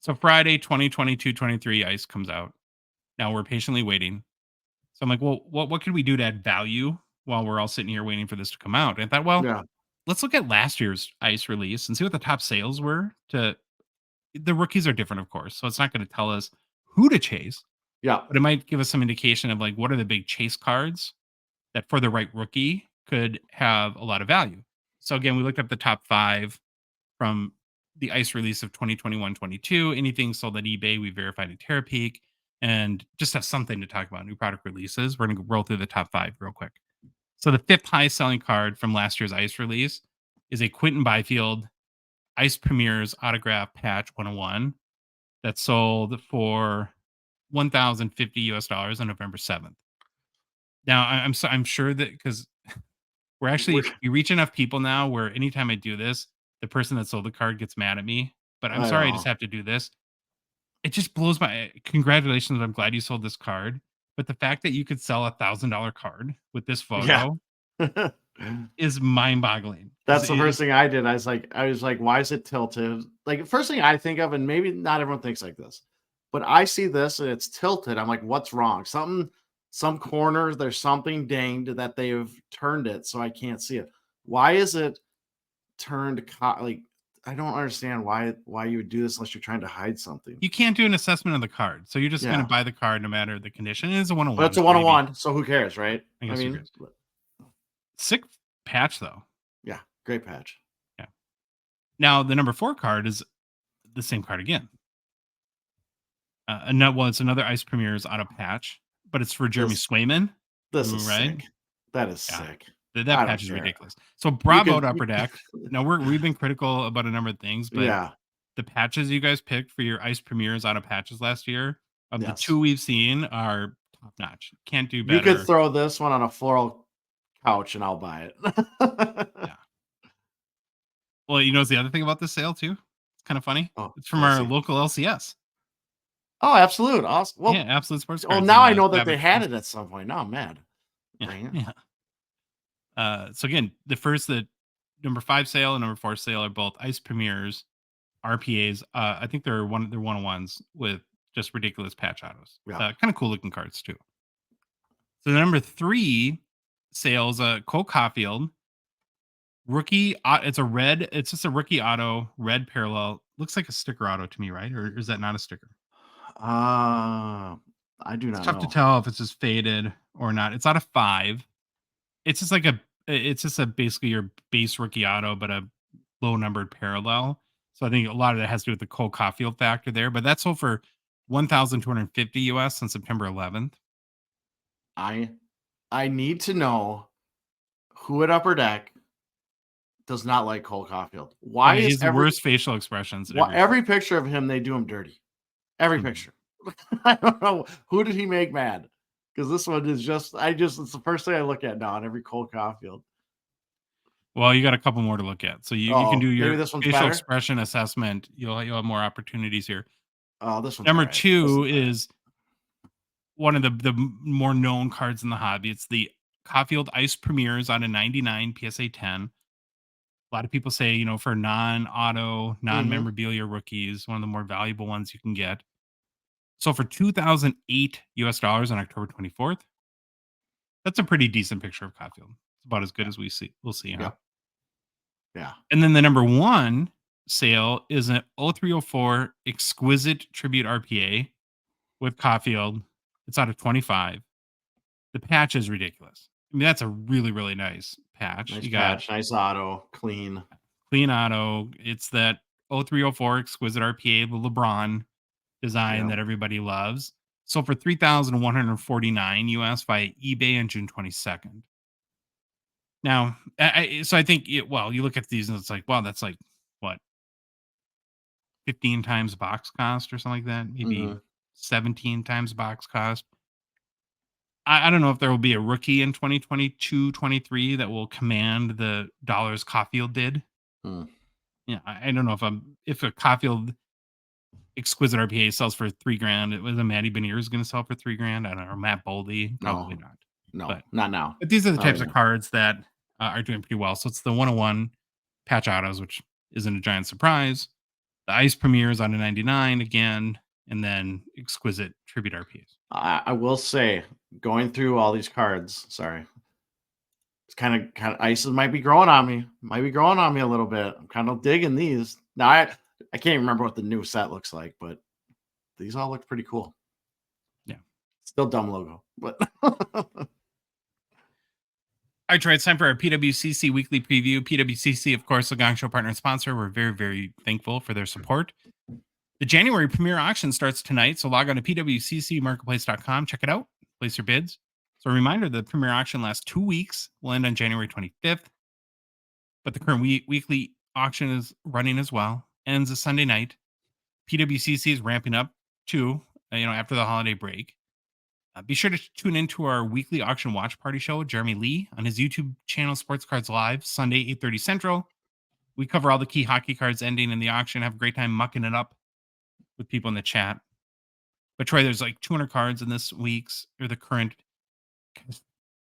So Friday, 2022-23 ice comes out. Now we're patiently waiting. So I'm like, well, what can we do to add value while we're all sitting here waiting for this to come out? And I thought, well, Yeah, let's look at last year's ice release and see what the top sales were. To the rookies are different, of course, so it's not going to tell us who to chase, yeah, but it might give us some indication of like what are the big chase cards that for the right rookie could have a lot of value. So again, we looked up the top 5 from the ice release of 2021-22. Anything sold at eBay, we verified at Terapeak, and just have something to talk about. New product releases. We're gonna roll through the top 5 real quick. So the 5th highest selling card from last year's ice release is a Quentin Byfield Ice Premier's autograph patch 101 that sold for $1,050 on November 7th. Now I'm sure that because We're- we reach enough people now where anytime I do this, the person that sold the card gets mad at me. But I'm I sorry, I just know. have to do this. It just blows my congratulations. I'm glad you sold this card. But the fact that you could sell $1,000 card with this Yeah. photo is mind boggling. That's the first thing I did. I was like, why is it tilted? Like, first thing I think of, and maybe not everyone thinks like this, but I see this and it's tilted. I'm like, what's wrong? Some corners, there's something dinged that they've turned it so I can't see it. Why is it turned like I don't understand why you would do this unless you're trying to hide something. You can't do an assessment of the card. So you're just going to Yeah. buy the card no matter the condition. It is a one on But it's one. a So maybe, one-on-one, so who cares, right? I I guess who mean, cares? Sick patch though. yeah, great patch. Yeah. Now the number 4 card is the same card again. It's another Ice Premier's auto patch, but it's for Jeremy This Swayman, this is right? sick. That is Yeah, sick. that I patch don't is care. ridiculous. So You bravo can to Upper Deck. Now we've been critical about a number of things, but yeah, the patches you guys picked for your Ice Premiers auto patches last year, of the yes. 2 we've seen, are top notch. Can't do You could better. throw this one on a floral couch and I'll buy it. Yeah. Well, you know what's the other thing about this sale too? It's kind of funny. Oh, It's from let's our see. local LCS. Oh, absolute. Awesome. Yeah, Well, Absolute Sports oh, Cards now in I know that they Pavich, had it Wisconsin. at some point. Now I'm mad. Yeah, Dang it. yeah. So again, the number 5 sale and number 4 sale are both Ice Premiers, RPAs. I think they're one-on-ones with just ridiculous patch autos. Yeah. Kind of cool looking cards too. So the number 3 sales, Cole Caulfield, rookie. It's a red. It's just a rookie auto, red parallel. Looks like a sticker auto to me, right? Or is that not a sticker? I do It's not tough to know. tell if it's just faded or not. It's out of 5. It's just like it's just a basically your base rookie auto, but a low numbered parallel. So I think a lot of that has to do with the Cole Caulfield factor there. But that's sold for 1,250 US on September 11th. I I need to know who at Upper Deck does not like Cole Caulfield. Oh Why yeah, he is has the worst facial expressions why every time. every picture of him they do him dirty? Every Mhm. picture. I don't know who did he make mad because this one is just it's the first thing I look at now on every Cole Caulfield. Well, you got a couple more to look at. So you can do Oh, maybe your this one's facial better. expression assessment. You'll have more opportunities here. Oh, this one's all Number right. This 2 is better. is one of the more known cards in the hobby. It's the Caulfield Ice Premiers on a 99 PSA 10. A lot of people say, for non-auto, Mhm. non-memorabilia rookies, one of the more valuable ones you can get. So for 2008 US dollars on October 24th, that's a pretty decent picture of Caulfield. It's about as good Yeah. as we'll see, huh? Yep. Yeah. And then the number 1 sale is an 0304 exquisite tribute RPA with Caulfield. It's out of 25. The patch is ridiculous. I mean, that's a really, really nice patch. Nice You got patch, nice auto, clean. clean auto. It's that 0304 exquisite RPA, the LeBron design Yeah. that everybody loves. So for 3,149 US via eBay on June 22nd. Now, so I think you look at these and it's like, wow, that's like what, 15 times box cost or something like that, maybe Mhm. 17 times box cost. I don't know if there will be a rookie in 2022-23 that will command the dollars Caulfield did. Hmm. Yeah, I don't know if a Caulfield exquisite RPA sells for $3,000. It was a Matty Beniers going to sell for $3,000. I don't know. Matt Boldy, probably No, not. no, But not now. these are the Not types right of now. cards that are doing pretty well. So it's the 101 patch autos, which isn't a giant surprise. The Ice Premieres on a 99 again, and then exquisite tribute RPAs. I will say, going through all these cards, sorry, it's kind of ices might be growing on me. Might be growing on me a little bit. I'm kind of digging these. Now I can't remember what the new set looks like, but these all look pretty cool. Yeah. Still dumb logo, but All right, Troy, it's time for our PWCC weekly preview. PWCC, of course, the Gongshow partner and sponsor. We're very, very thankful for their support. The January premiere auction starts tonight, so log on to pwccmarketplace.com. Check it out. Place your bids. So a reminder, the premiere auction lasts 2 weeks. Will end on January 25th. But the current weekly auction is running as well. Ends a Sunday night. PWCC is ramping up too, after the holiday break. Be sure to tune into our weekly auction watch party show with Jeremy Lee on his YouTube channel, Sports Cards Live, Sunday, 8:30 Central. We cover all the key hockey cards ending in the auction. Have a great time mucking it up with people in the chat. But Troy, there's like 200 cards in this week's or the current.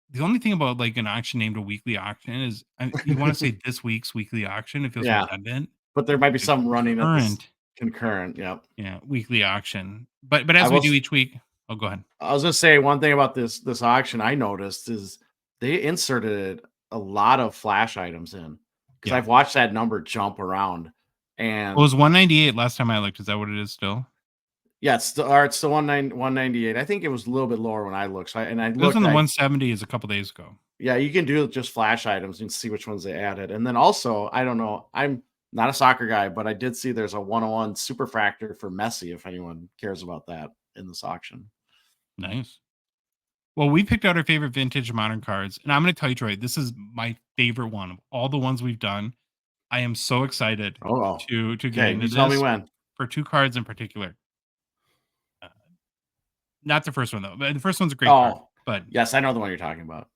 The only thing about like an auction named a weekly auction is you want to say this week's weekly auction. It feels yeah. redundant. But there might be The some running at this current, concurrent. Yep. weekly auction. But as we do each week, oh, go ahead. I was gonna say one thing about this auction I noticed is they inserted a lot of flash items in because Yeah. I've watched that number jump around. And It was 198 last time I looked. Is that what it is still? yeah, it's still 198. I think it was a little bit lower when I looked. So I It was looked. on the 170 is a couple days ago. Yeah, you can do just flash items and see which ones they added. And then also, I don't know, I'm not a soccer guy, but I did see there's a 101 superfractor for Messi if anyone cares about that in this auction. Nice. Well, we picked out our favorite vintage modern cards, and I'm going to tell you, Troy, this is my favorite one of all the ones we've done. I am so excited to get Okay, into you tell me this when. for 2 cards in particular. Not the first one though. But the first one's a great card. But yes, I know the one you're talking about.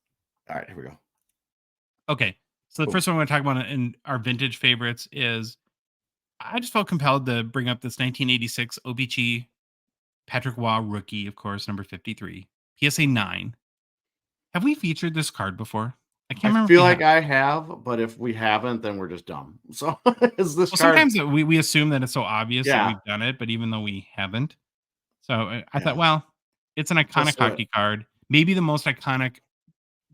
All right, here we go. Okay, so the first one I want to talk about in our vintage favorites is I just felt compelled to bring up this 1986 O-Pee-Chee Patrick Waugh rookie, of course, number 53, PSA 9. Have we featured this card before? I can't remember. I feel like I have, but if we haven't, then we're just dumb. So is this card? Sometimes we assume that it's so obvious that we've done it, but even though we haven't. So I thought, well, it's an iconic hockey card. Maybe the most iconic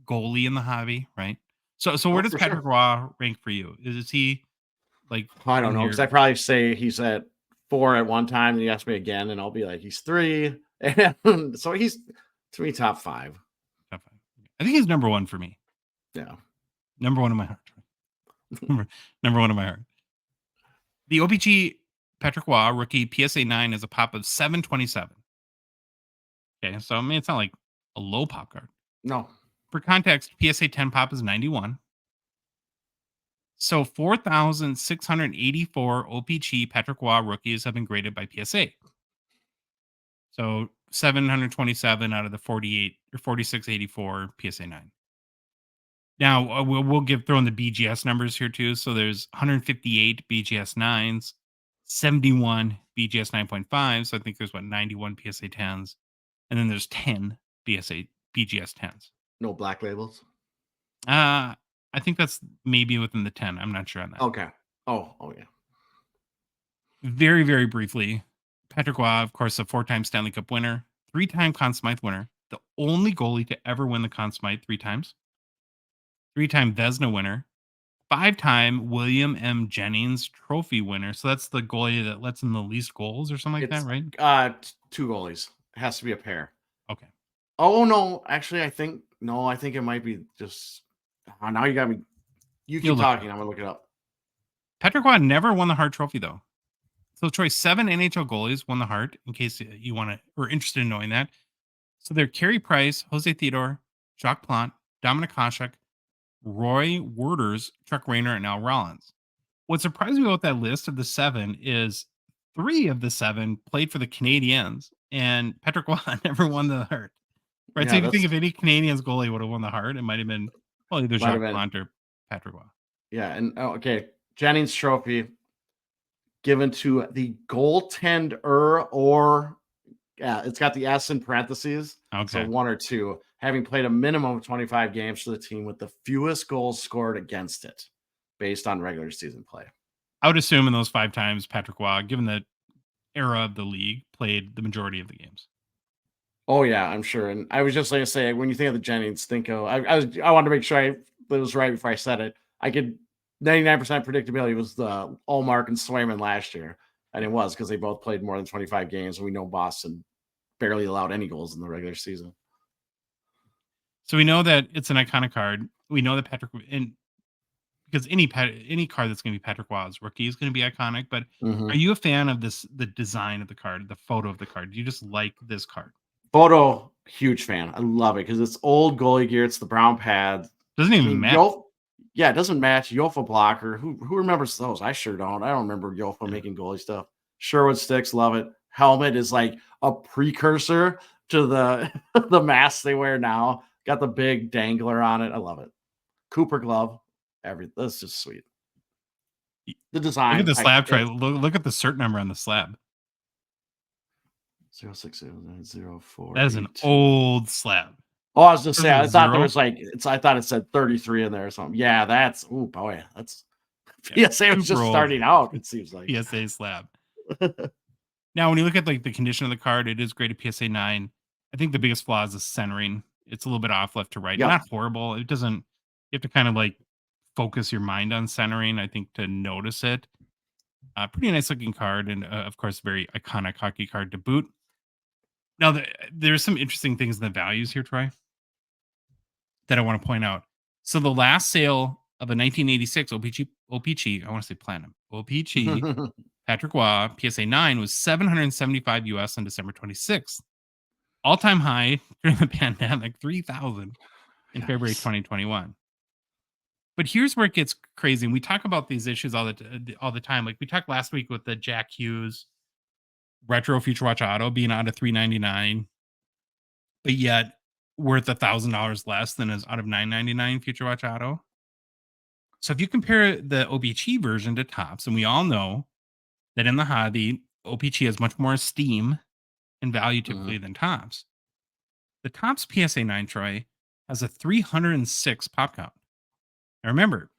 goalie in the hobby, right? So where does Patrick Waugh rank for you? Is he like? I don't know, because I probably say he's at 4 at one time, and you ask me again, and I'll be like, he's 3. And so he's to me top 5. I think he's number 1 for me. Yeah, number 1 in my heart. number 1 in my heart. The O-Pee-Chee Patrick Waugh rookie PSA 9 is a pop of 727. Okay, so I mean it's not like a low pop card. No. For context, PSA 10 pop is 91. So 4,684 O-Pee-Chee Patrick Waugh rookies have been graded by PSA. So 727 out of the 48 or 4684 PSA 9. Now we'll throw in the BGS numbers here too. So there's 158 BGS 9s, 71 BGS 9.5. So I think there's 91 PSA 10s, and then there's 10 BGS 10s. No black labels. I think that's maybe within the 10. I'm not sure on that. Okay. Oh yeah. Very, very briefly, Patrick Waugh, of course, a 4-time Stanley Cup winner, 3-time Conn Smythe winner, the only goalie to ever win the Conn Smythe 3 times, 3-time Vezina winner, 5-time William M. Jennings Trophy winner. So that's the goalie that lets in the least goals or something like that, right? 2 goalies. It has to be a pair. Okay. Oh no, actually, I think it might be just. Now you got me. You keep talking. I'm gonna look it up. Patrick Waugh never won the Hart Trophy though. So Troy, 7 NHL goalies won the Hart. In case you want to or interested in knowing that. So they're Carey Price, Jose Theodore, Jacques Plante, Dominic Hasek, Roy Werders, Chuck Rayner, and Al Rollins. What surprised me about that list of the 7 is 3 of the 7 played for the Canadiens, and Patrick Waugh never won the Hart. Right. So Yeah, if you think that's if any Canadians goalie would have won the Hart, it might have been either might have Jacques been. Plante or Patrick Waugh. Yeah, and okay, Jennings Trophy given to the goaltender or it's got the S in parentheses. So Okay. 1 or 2, having played a minimum of 25 games for the team with the fewest goals scored against it based on regular season play. I would assume in those 5 times, Patrick Waugh, given the era of the league, played the majority of the games. Oh yeah, I'm sure. And I was just going to say, when you think of the Jennings, think of I wanted to make sure I was right before I said it. I could 99% predictability was the Allmark and Swayman last year, and it was because they both played more than 25 games. And we know Boston barely allowed any goals in the regular season. So we know that it's an iconic card. We know that Patrick, and because any card that's going to be Patrick Waugh's rookie is going to be iconic. But Mm-hmm. are you a fan of the design of the card, the photo of the card? Do you just like this card? Photo, huge fan. I love it because it's old goalie gear. It's the brown pads. Doesn't I even mean, match. Yeah, it doesn't match. Yofa blocker. Who remembers those? I sure don't. I don't remember Yofa making goalie stuff. Sherwood sticks, love it. Helmet is like a precursor to the the mask they wear now. Got the big dangler on it. I love it. Cooper glove. That's just sweet. The design. Look at the slab tray. Look at the cert number on the slab. 0609004. That is an old slab. Oh, I was just saying, I thought there 0? was I thought it said 33 in there or something. Yeah, that's boy, that's PSA was just super old. starting out, it seems like. PSA slab. Now, when you look at like the condition of the card, it is great at PSA 9. I think the biggest flaw is the centering. It's a little bit off left to right. Yep. Not horrible. It doesn't. You have to kind of like focus your mind on centering, I think, to notice it. Pretty nice looking card, and of course, very iconic hockey card to boot. Now, there's some interesting things in the values here, Troy, that I want to point out. So the last sale of a 1986 O-Pee-Chee, I want to say platinum O-Pee-Chee Patrick Waugh PSA 9 was $775 US on December 26th. All-time high during the pandemic, 3,000 in February 2021. But here's where it gets crazy. And we talk about these issues all the time. Like we talked last week with the Jack Hughes retro Future Watch Auto being out of $399, but yet worth $1,000 less than is out of $999 Future Watch Auto. So if you compare the O-Pee-Chee version to Topps, and we all know that in the hobby, O-Pee-Chee has much more esteem and value typically than Topps. The Topps PSA 9, Troy, has a 306 pop count. Now remember,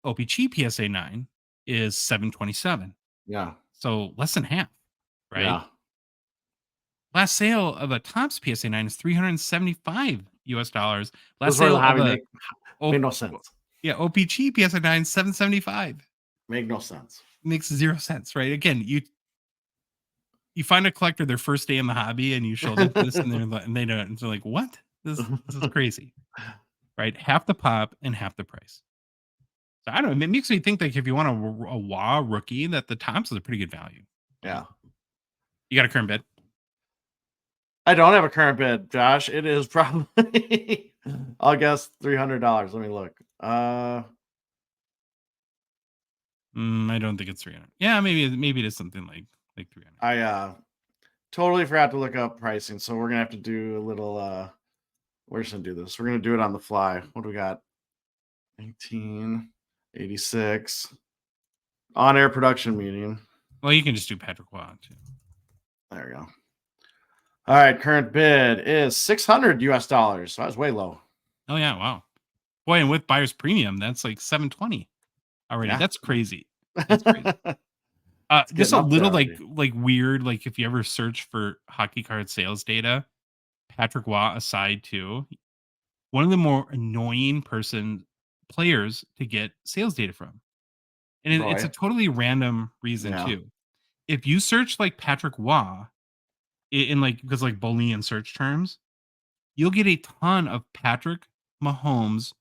O-Pee-Chee PSA 9 is 727. Yeah. So less than half, right? Yeah. Last sale of a Topps PSA 9 is $375 US. Last Those sale the hobby of made no sense. Yeah, O-Pee-Chee PSA 9 $775. Make no sense. Makes 0 sense, right? Again, you find a collector their first day in the hobby and you show them this and they don't, and they're like, what? This is crazy. Right? Half the pop and half the price. So I don't know. It makes me think like if you want a Waugh rookie, that the Topps is a pretty good value. Yeah. You got a current bid? I don't have a current bid, Josh. It is probably I'll guess $300. Let me look. I don't think it's 300. Yeah, maybe it is something like 300. I totally forgot to look up pricing, so we're gonna have to do a little we're just gonna do this. We're gonna do it on the fly. What do we got? 1986 on-air production meeting. Well, you can just do Patrick Waugh too. There we go. All right, current bid is $600 US. So that was way low. Oh yeah, wow. Boy, and with buyer's premium, that's like $720 already. Yeah. That's crazy. That's crazy. Just a little like weird, like if you ever search for hockey card sales data, Patrick Waugh aside too, one of the more annoying players to get sales data from. And it's a totally random reason too. If you search like Patrick Waugh in like, because like Boolean search terms, you'll get a ton of Patrick Mahomes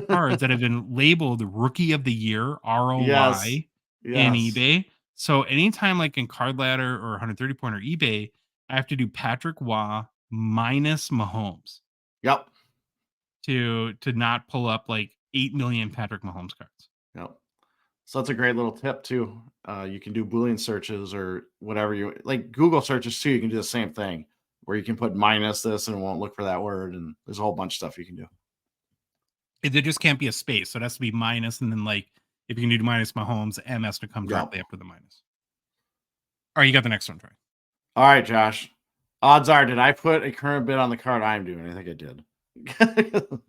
cards that have been labeled Rookie of the Year, ROY, in eBay. So anytime like in Card Ladder or 130 Point or eBay, I have to do Patrick Waugh minus Mahomes. Yep. To not pull up like 8 million Patrick Mahomes cards. Yep. So that's a great little tip too. You can do Boolean searches or whatever you like. Google searches too. You can do the same thing. where you can put minus this and it won't look for that word. And there's a whole bunch of stuff you can do. There just can't be a space. So it has to be minus. And then, like, if you can do minus Mahomes, M has to come directly after the minus. All right, you got the next one, Troy. All right, Josh. Odds are, did I put a current bid on the card I'm doing? I think I did.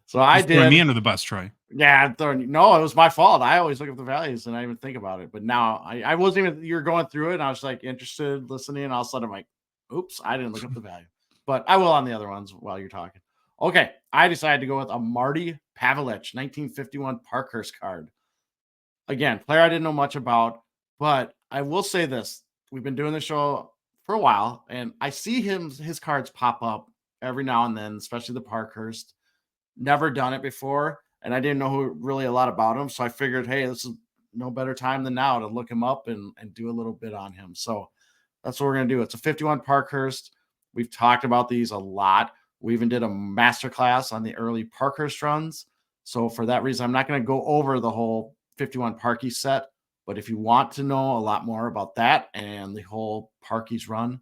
So I did. Throwing me under the bus, Troy. Yeah, no, it was my fault. I always look at the values and I even think about it. But now I wasn't even, you're going through it and I was like interested, listening, and all of a sudden I'm like, oops, I didn't look up the value. But I will on the other ones while you're talking. Okay, I decided to go with a Marty Pavich 1951 Parkhurst card. Again, player I didn't know much about, but I will say this. We've been doing the show for a while, and I see his cards pop up every now and then, especially the Parkhurst. Never done it before, and I didn't know really a lot about him, so I figured, hey, this is no better time than now to look him up and do a little bit on him. So that's what we're going to do. It's a 51 Parkhurst. We've talked about these a lot. We even did a masterclass on the early Parkhurst runs. So for that reason, I'm not going to go over the whole 51 Parky set, but if you want to know a lot more about that and the whole Parky's run,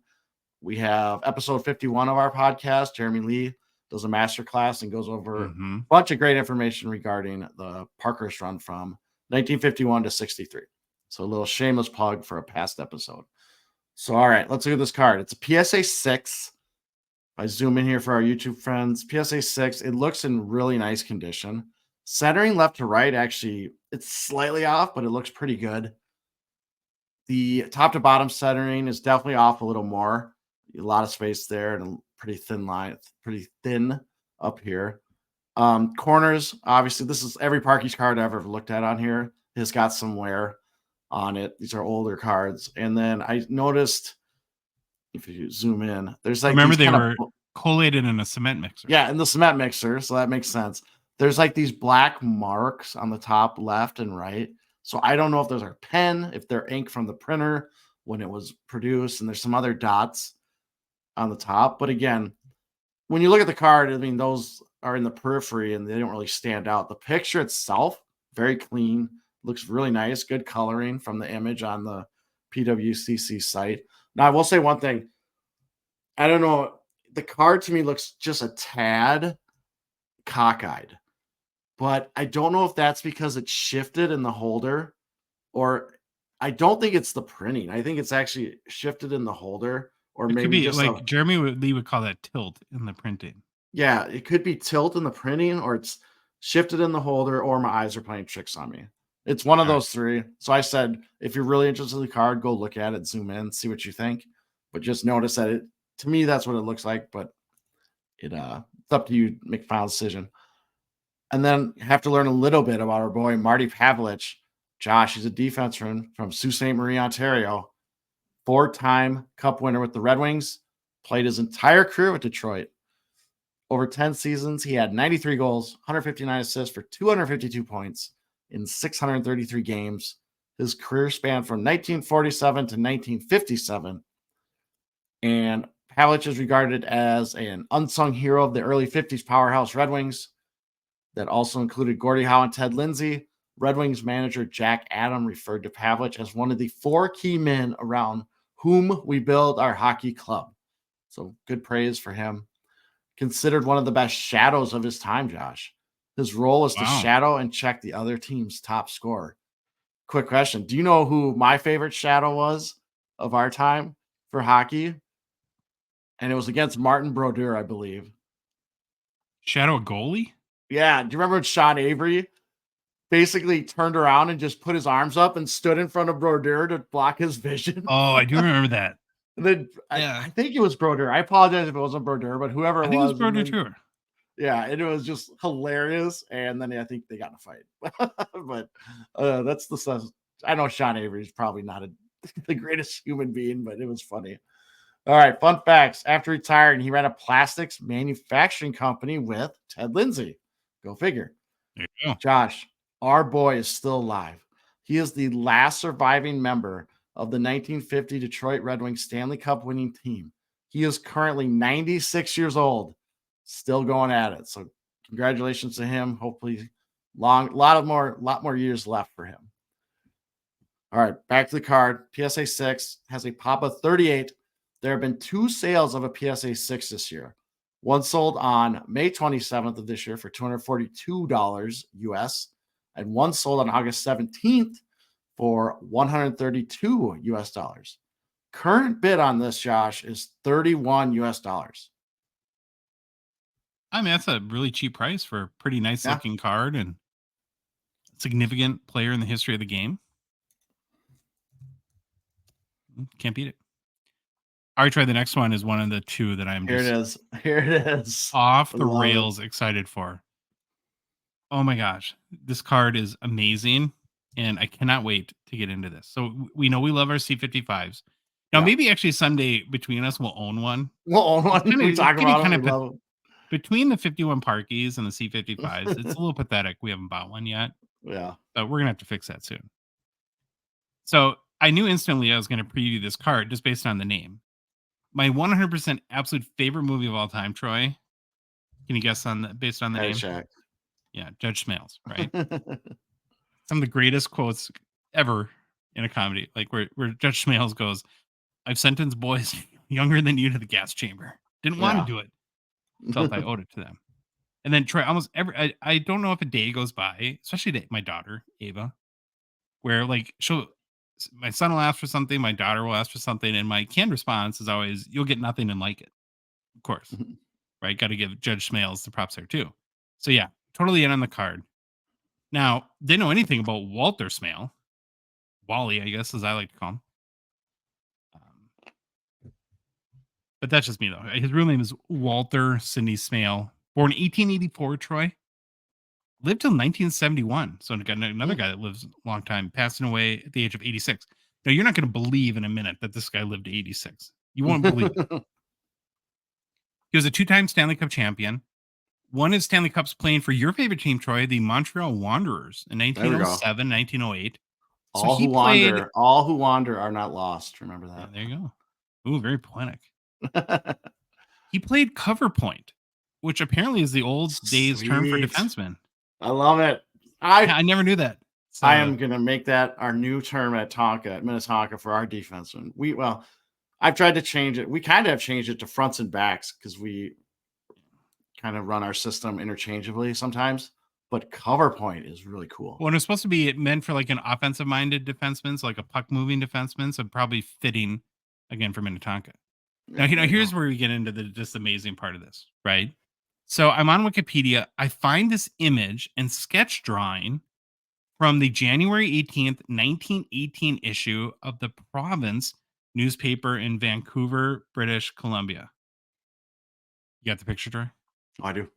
we have episode 51 of our podcast. Jeremy Lee does a masterclass and goes over a bunch of great information regarding the Parkhurst run from 1951 to 63. So a little shameless plug for a past episode. So, all right, let's look at this card. It's a PSA 6. If I zoom in here for our YouTube friends, PSA 6, it looks in really nice condition. Centering left to right, actually, it's slightly off, but it looks pretty good. The top to bottom centering is definitely off a little more. A lot of space there and a pretty thin line, pretty thin up here. Corners, obviously, this is every Parky's card I've ever looked at on here has got some wear on it. These are older cards. And then I noticed, if you zoom in, there's like, remember they were collated in a cement mixer. Yeah, in the cement mixer. So that makes sense. There's like these black marks on the top left and right. So I don't know if those are pen, if they're ink from the printer when it was produced, and there's some other dots on the top. But again, when you look at the card, I mean, those are in the periphery and they don't really stand out. The picture itself, very clean, looks really nice, good coloring from the image on the PWCC site. Now, I will say one thing. I don't know. The card to me looks just a tad cockeyed, but I don't know if that's because it's shifted in the holder, or I don't think it's the printing. I think it's actually shifted in the holder, or it maybe could be just like Jeremy Lee would call that tilt in the printing. Yeah, it could be tilt in the printing, or it's shifted in the holder, or my eyes are playing tricks on me. It's one of those three. So I said, if you're really interested in the card, go look at it, zoom in, see what you think. But just notice that it, to me, that's what it looks like. But it's up to you to make a final decision. And then have to learn a little bit about our boy Marty Pavich. Josh, he's a defenseman from Sault Ste. Marie, Ontario. 4-time Cup winner with the Red Wings. Played his entire career with Detroit. Over 10 seasons, he had 93 goals, 159 assists for 252 points in 633 games. His career spanned from 1947 to 1957. And Pavich is regarded as an unsung hero of the early 50s powerhouse Red Wings. That also included Gordie Howe and Ted Lindsay. Red Wings manager Jack Adam referred to Pavich as one of the 4 key men around whom we build our hockey club. So good praise for him. Considered one of the best shadows of his time, Josh. His role is to shadow and check the other team's top scorer. Quick question. Do you know who my favorite shadow was of our time for hockey? And it was against Martin Brodeur, I believe. Shadow a goalie? Yeah. Do you remember when Sean Avery basically turned around and just put his arms up and stood in front of Brodeur to block his vision? Oh, I do remember that. Then I think it was Brodeur. I apologize if it wasn't Brodeur, but whoever it was. I think it was Brodeur too. Yeah, and it was just hilarious. And then I think they got in a fight. But that's the stuff. I know Sean Avery is probably not the greatest human being, but it was funny. All right, fun facts. After retiring, he ran a plastics manufacturing company with Ted Lindsay. Go figure. There you go. Josh, our boy is still alive. He is the last surviving member of the 1950 Detroit Red Wings Stanley Cup winning team. He is currently 96 years old, still going at it. So congratulations to him. Hopefully lot more years left for him. All right, back to the card. PSA 6 has a Papa 38 There have been 2 sales of a PSA 6 this year. One sold on May 27th of this year for $242 US, and one sold on August 17th for $132 US. Current bid on this, Josh, is $31 US. I mean, that's a really cheap price for a pretty nice Yeah. looking card and significant player in the history of the game. Can't beat it. All right, Troy, the next one is one of the two that I'm Here it just is. Here it is. off I the love it. rails excited for. Oh my gosh, this card is amazing, and I cannot wait to get into this. So we know we love our C55s. Now, Yeah. maybe actually someday between us we'll own one. We'll own one. We talk about it. We love it. Between the 51 Parkies and the C55s, it's a little pathetic. We haven't bought one yet, Yeah. but we're gonna have to fix that soon. So I knew instantly I was going to preview this card just based on the name. My 100% absolute favorite movie of all time, Troy. Can you guess based on the name? Check. Yeah, Judge Smails, right? Some of the greatest quotes ever in a comedy, like where Judge Smails goes, "I've sentenced boys younger than you to the gas chamber. Didn't want to do it. Felt I owed it to them." And then Troy, almost every I don't know if a day goes by, especially my daughter Ava, where like my son will ask for something, my daughter will ask for something, and my canned response is always, "You'll get nothing and like it." Of course, right? Got to give Judge Smails the props there too. So yeah, totally in on the card. Now, didn't know anything about Walter Smail. Wally, I guess, as I like to call him. But that's just me, though. His real name is Walter Sidney Smail. Born 1884, Troy. Lived till 1971. So another guy that lives a long time, passing away at the age of 86. Now, you're not going to believe in a minute that this guy lived to 86. You won't believe it. He was a 2-time Stanley Cup champion. Won his Stanley Cups playing for your favorite team, Troy, the Montreal Wanderers in 1907, 1908. So all who wander are not lost. Remember that. Yeah, there you go. Ooh, very poetic. He played cover point, which apparently is the old days term for defenseman. I love it. I never knew that. So, I am going to make that our new term at Minnetonka for our defenseman. I've tried to change it. We kind of have changed it to fronts and backs because we kind of run our system interchangeably sometimes. But cover point is really cool. Well, it's supposed to be meant for like an offensive minded defenseman, so like a puck moving defenseman. So probably fitting again for Minnetonka. Now, here's where we get into this amazing part of this, right? So I'm on Wikipedia. I find this image and sketch drawing from the January 18th, 1918 issue of the Province newspaper in Vancouver, British Columbia. You got the picture, Troy? I do.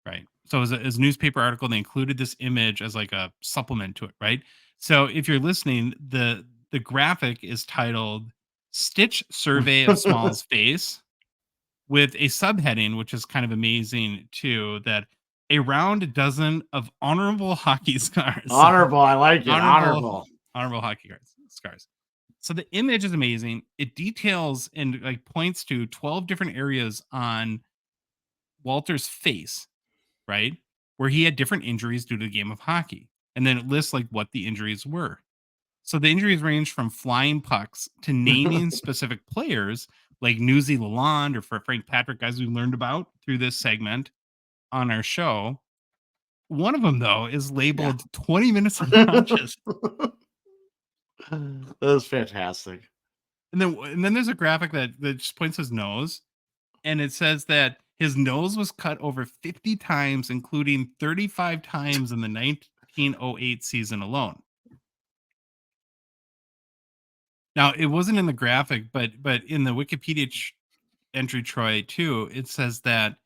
Right. So as a newspaper article, they included this image as like a supplement to it, right? So if you're listening, the graphic is titled "Stitch Survey of Small's Face," with a subheading, which is kind of amazing too, that a round dozen of honorable hockey scars. Honorable, I like it. Honorable hockey scars. So the image is amazing. It details and like points to 12 different areas on Walter's face, right? Where he had different injuries due to the game of hockey. And then it lists like what the injuries were. So the injuries range from flying pucks to naming specific players like Newsy Lalonde or for Frank Patrick, guys we learned about through this segment on our show. One of them, though, is labeled 20 minutes unconscious. That was fantastic. And then there's a graphic that just points his nose, and it says that his nose was cut over 50 times, including 35 times in the 1908 season alone. Now, it wasn't in the graphic, but in the Wikipedia entry, Troy, too, it says that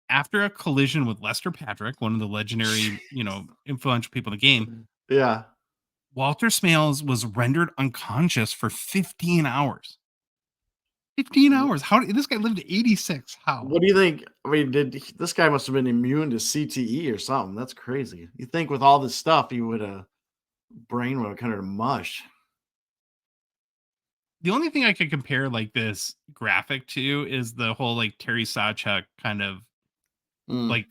after a collision with Lester Patrick, one of the legendary, influential people in the game, Walter Smails was rendered unconscious for 15 hours. 15 hours. How did this guy live to 86? How? What do you think? I mean, this guy must have been immune to CTE or something? That's crazy. You think with all this stuff, he brain would have kind of mush. The only thing I could compare like this graphic to is the whole like Terry Sawchuk kind of like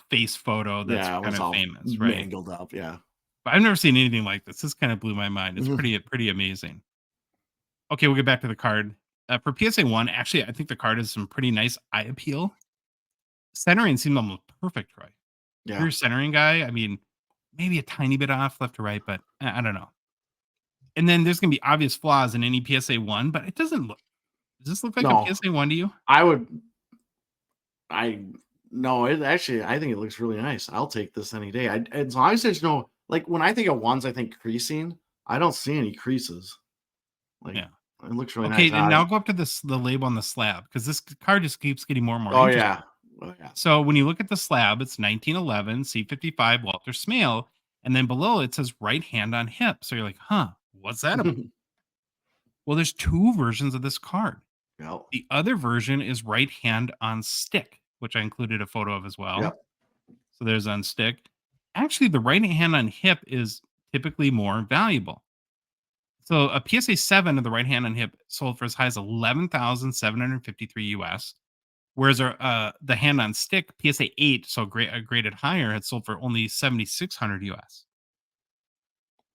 face photo that's kind of famous, right? Mangled up, yeah. But I've never seen anything like this. This kind of blew my mind. It's pretty amazing. Okay, we'll get back to the card. For PSA 1, actually, I think the card has some pretty nice eye appeal. Centering seemed almost perfect, Troy. If Yeah. you're a centering guy, I mean, maybe a tiny bit off left to right, but I don't know. And then there's going to be obvious flaws in any PSA 1, but it doesn't look. Does this look like a No, PSA 1 to you? I would. I no. It actually, I think it looks really nice. I'll take this any day. As long as there's no like when I think of ones, I think creasing. I don't see any creases. Like Yeah. it looks really Okay, nice. and now go up to the label on the slab because this card just keeps getting more and more Oh interesting. yeah. Oh yeah. So when you look at the slab, it's 1911 C55 Walter Smale, and then below it says right hand on hip. So you're like, huh, what's that about? Well, there's two versions of this card. Yep. The other version is right hand on stick, which I included a photo of as well. Yep. So there's on stick. Actually, the right hand on hip is typically more valuable. So a PSA 7 of the right hand on hip sold for as high as 11,753 US, whereas the hand on stick PSA 8, so graded higher, had sold for only 7,600 US.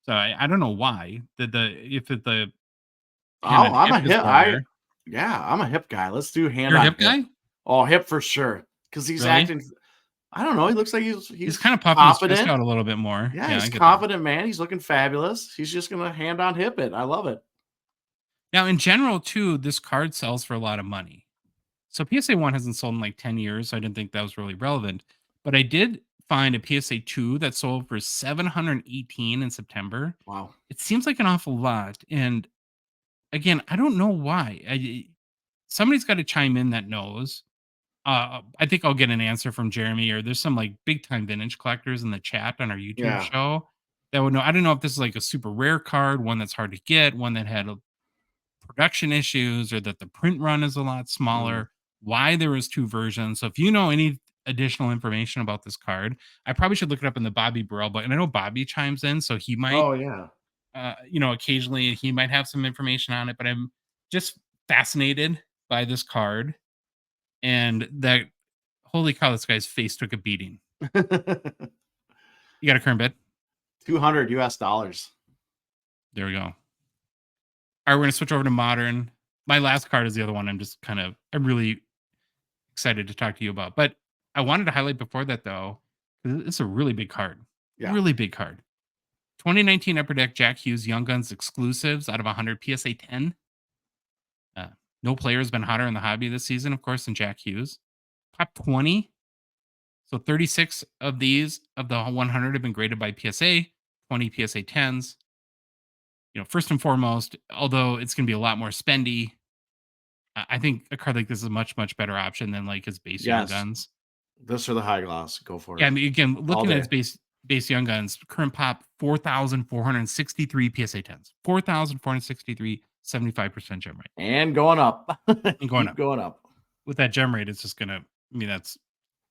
So I don't know why the hand Oh, on I'm hip a is hip. higher. I'm a hip guy. Let's do hand You're a on hip hip. guy, Oh, hip for sure. Because he's really? acting. I don't know. He looks like He's he's kind of puffing his chest confident. out a little bit more. Yeah, Yeah, he's I get that. confident, man. He's looking fabulous. He's just gonna hand on hip it. I love it. Now, in general, too, this card sells for a lot of money. So PSA 1 hasn't sold in like 10 years, so I didn't think that was really relevant. But I did find a PSA 2 that sold for 718 in September. Wow. It seems like an awful lot. And again, I don't know why. Somebody's got to chime in that knows. I think I'll get an answer from Jeremy, or there's some like big time vintage collectors in the chat on our YouTube Yeah. show that would know. I don't know if this is like a super rare card, one that's hard to get, one that had production issues, or that the print run is a lot Mm. smaller, why there was two versions. So if you know any additional information about this card, I probably should look it up in the Bobby Burrell book. And I know Bobby chimes in, so he might, Oh yeah. occasionally he might have some information on it. But I'm just fascinated by this card, and that holy cow, this guy's face took a beating. You got a current bid? $200. There we go. All right, we're gonna switch over to modern. My last card is the other one. I'm really excited to talk to you about. But I wanted to highlight before that though, 'cause it's a really big card. Yeah. Really big card. 2019 Upper Deck Jack Hughes Young Guns exclusives out of 100 PSA 10. Uh, no player has been hotter in the hobby this season, of course, than Jack Hughes. Top 20. So 36 of these of the 100 have been graded by PSA, 20 PSA 10s. First and foremost, although it's going to be a lot more spendy, I think a card like this is a much, much better option than like his base Young Yes. Guns. This or the high gloss. Go for it. Yeah, I mean, again, All looking at day. its base Young Guns, current pop 4,463 PSA 10s, 4,463, 75% gem rate. And going up. And going Keep up. going up. With that gem rate, it's just gonna, I mean, that's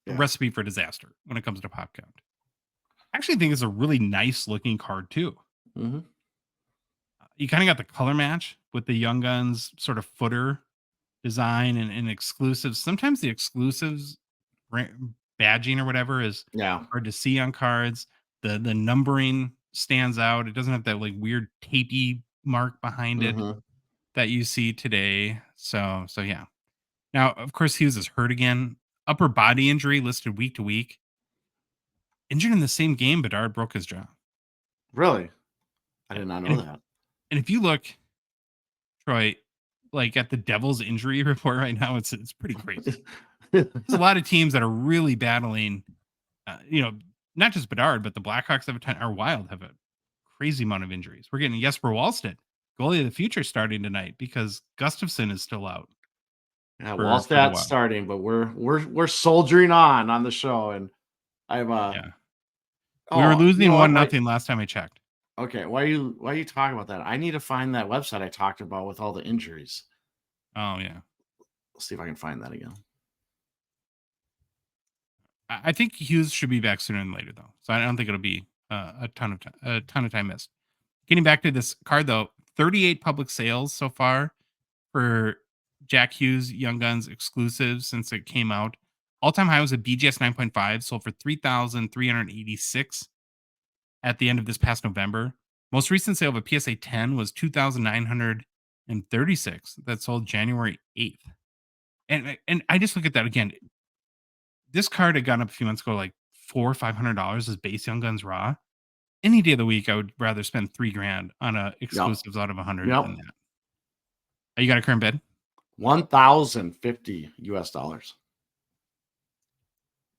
a Yeah. recipe for disaster when it comes to pop count. I actually think it's a really nice looking card too. Mhm. You kind of got the color match with the Young Guns sort of footer design and exclusives. Sometimes the exclusives badging or whatever is Yeah. hard to see on cards. The numbering stands out. It doesn't have that like weird tapey mark behind it Mhm. that you see today. So yeah. Now, of course, Hughes is hurt again. Upper body injury listed week to week. Injured in the same game, Bedard broke his jaw. Really? I Yeah. did not And know if, that. and if you look, Troy, like at the Devils injury report right now, it's pretty crazy. There's a lot of teams that are really battling. Not just Bedard, but the Blackhawks have a ton. Our Wild have a crazy amount of injuries. We're getting Jesper Wallstedt, goalie of the future, starting tonight because Gustafsson is still out Yeah, for the Wallstadt's Wild. starting, but we're soldiering on the show, and I've Yeah, we were oh, you losing know what? 1-0 last time I checked. Okay, why are you talking about that? I need to find that website I talked about with all the injuries. Oh yeah, Let's see if I can find that again. I think Hughes should be back sooner than later though, so I don't think it'll be a ton of time missed. Getting back to this card though, 38 public sales so far for Jack Hughes Young Guns exclusives since it came out. All-time high was a BGS 9.5, sold for 3,386 at the end of this past November. Most recent sale of a PSA 10 was 2,900 and 36 that sold January 8th. And I just look at that again. This card had gone up a few months ago, like $400-$500 as base Young Guns Raw. Any day of the week, I would rather spend $3,000 on a exclusives out of 100 than that. You got a current bid? $1,050 US. All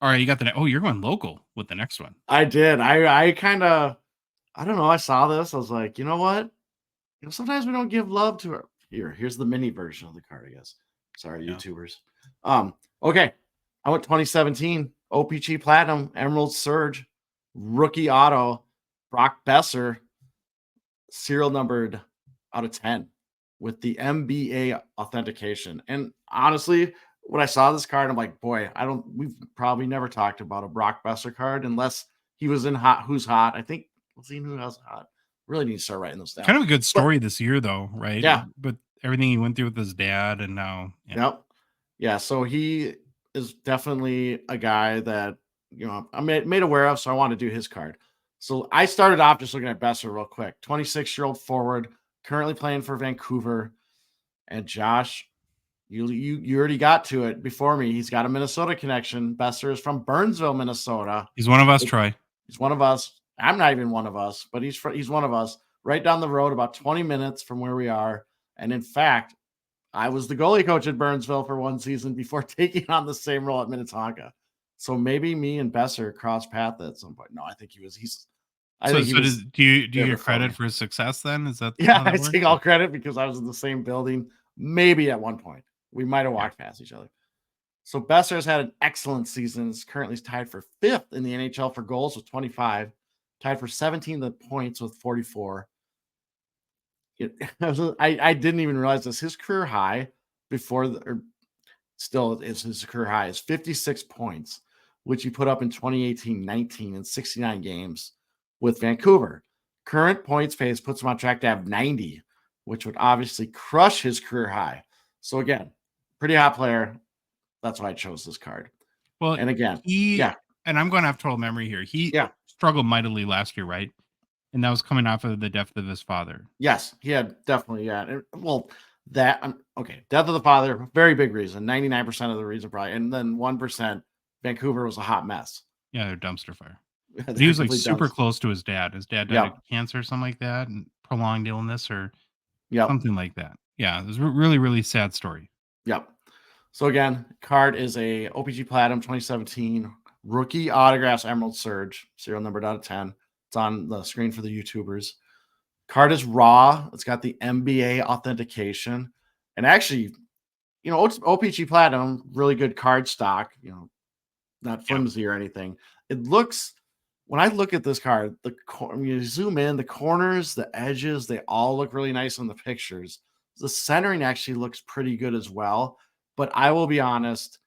right, you got the. Oh, you're going local with the next one. I did. I kind of, I don't know. I saw this. I was like, you know what? You know, sometimes we don't give love to her. Here's the mini version of the card, I guess. Sorry, YouTubers. Okay. I went 2017 O-Pee-Chee Platinum Emerald Surge rookie auto Brock Besser, serial numbered out of 10 with the MBA authentication. And honestly, when I saw this card, I'm like, boy, we've probably never talked about a Brock Besser card unless he was in Who's Hot. I think we'll see who else hot. Really need to start writing those down. Kind of a good story this year, though, right? Yeah. But everything he went through with his dad and now. Yeah. Yep. Yeah. So he is definitely a guy that, you know, I made aware of. So I want to do his card. So I started off just looking at Besser real quick. 26-year-old forward, currently playing for Vancouver. And Josh, you already got to it before me. He's got a Minnesota connection. Besser is from Burnsville, Minnesota. He's one of us, Troy. He's one of us. I'm not even one of us, but he's one of us. Right down the road, about 20 minutes from where we are. And in fact, I was the goalie coach at Burnsville for one season before taking on the same role at Minnetonka. So maybe me and Besser crossed paths at some point. No, I think he was. Do you get credit for his success then? Is that I take all credit because I was in the same building. Maybe at one point we might have walked past each other. So Besser has had an excellent season. Is currently tied for 5th in the NHL for goals with 25, tied for 17th points with 44. I didn't even realize this. His career high still is his career high is 56 points, which he put up in 2018-19 in 69 games with Vancouver. Current points pace puts him on track to have 90, which would obviously crush his career high. So again, pretty hot player. That's why I chose this card. Well, and again, and I'm going to have total memory here. He struggled mightily last year, right? And that was coming off of the death of his father. Yes, he had definitely. Yeah. Well, death of the father, very big reason. 99% of the reason probably. And then 1%, Vancouver was a hot mess. Yeah, they're dumpster fire. He was like super close to his dad. His dad died of cancer or something like that, and prolonged illness or something like that. Yeah, it was a really, really sad story. Yep. So again, card is a O-Pee-Chee Platinum 2017 rookie autographs Emerald Surge, serial numbered out of 10. It's on the screen for the YouTubers. Card is raw. It's got the MBA authentication. And actually, you know, O-Pee-Chee Platinum, really good card stock, you know, not flimsy or anything. It looks, when I look at this card, when you zoom in, the corners, the edges, they all look really nice in the pictures. The centering actually looks pretty good as well. But I will be honest,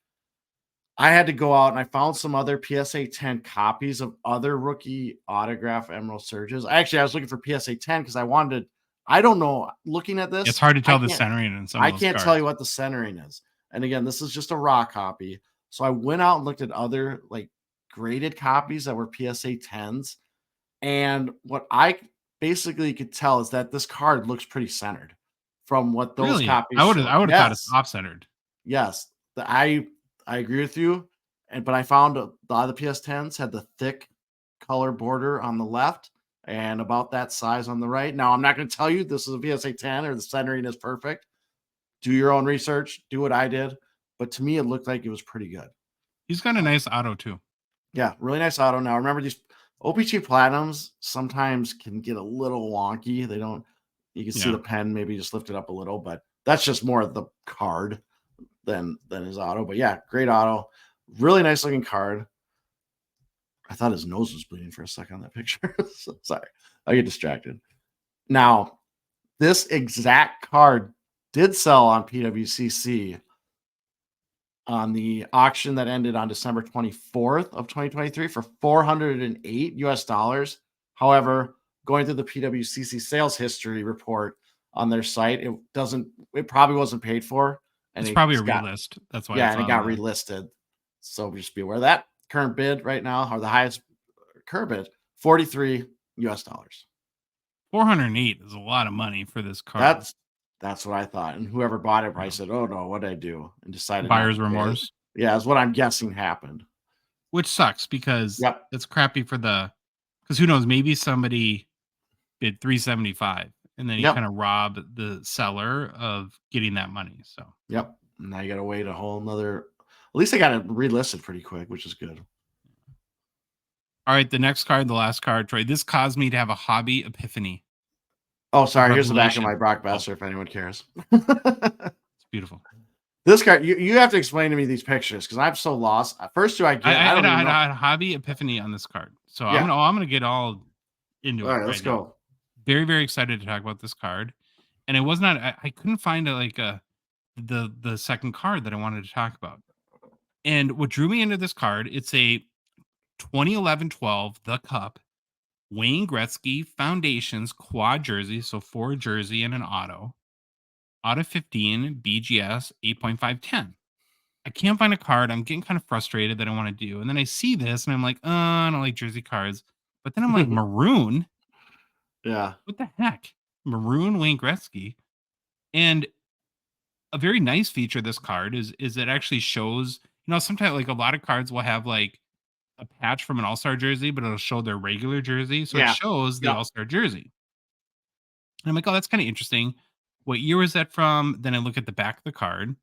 I had to go out and I found some other PSA 10 copies of other rookie autograph Emerald Surges. Actually, I was looking for PSA 10 because I wanted, I don't know, looking at this. It's hard to tell the centering in some of those I can't cards. tell you what the centering is. And again, this is just a raw copy. So I went out and looked at other like graded copies that were PSA 10s. And what I basically could tell is that this card looks pretty centered from what those copies I would have thought it's off-centered. Yes. I agree with you. But I found a lot of the PS10s had the thick color border on the left and about that size on the right. Now, I'm not going to tell you this is a PSA 10 or the centering is perfect. Do your own research. Do what I did. But to me, it looked like it was pretty good. He's got a nice auto, too. Yeah, really nice auto. Now, remember, these O-Pee-Chee Platinums sometimes can get a little wonky. They don't, you can see the pen maybe just lift it up a little, but that's just more of the card than his auto. But yeah, great auto. Really nice looking card. I thought his nose was bleeding for a second on that picture. So, sorry, I get distracted. Now, this exact card did sell on PWCC on the auction that ended on December 24th of 2023 for $408. However, going through the PWCC sales history report on their site, it probably wasn't paid for. And it's probably a relist. That's why. Yeah, and it got relisted. So just be aware of that. Current bid right now, or the highest current bid, $43. 408 is a lot of money for this card. That's what I thought. And whoever bought it probably said, "Oh no, what did I do?" and decided not Buyer's to pay it. remorse, Yeah, that's what I'm guessing happened. which sucks because Yep. it's crappy for because who knows, maybe somebody bid 375 and then you Yep. kind of rob the seller of getting that money. So, Yep. Now you gotta wait a whole nother at least I got it relisted pretty quick, which is good. all right, the next card, the last card, Troy. This caused me to have a hobby epiphany, Oh, a sorry. Here's the back of my revelation. Brock Oh, Besser if anyone cares. it's beautiful. This card, you have to explain to me these pictures because I'm so lost. First two I I, get, I, I had, don't a, I even had a know. I had a hobby epiphany on this card. So Yeah. I'm gonna get all into All it right, let's right now. go. Very, very excited to talk about this card. And it was not I couldn't find the second card that I wanted to talk about. And what drew me into this card, it's a 2011-12 The Cup Wayne Gretzky Foundations quad jersey, so 4 jersey and an auto 15 BGS 8.510. I can't find a card. I'm getting kind of frustrated that I want to do. And then I see this and I'm like, I don't like jersey cards. But then I'm like, maroon? Yeah. What the heck? Maroon Wayne Gretzky. And a very nice feature of this card is it actually shows, sometimes like a lot of cards will have like a patch from an all-star jersey, but it'll show their regular jersey. So it Yeah. shows the Yep. all-star jersey. And I'm like, oh, that's kind of interesting. What year was that from? Then I look at the back of the card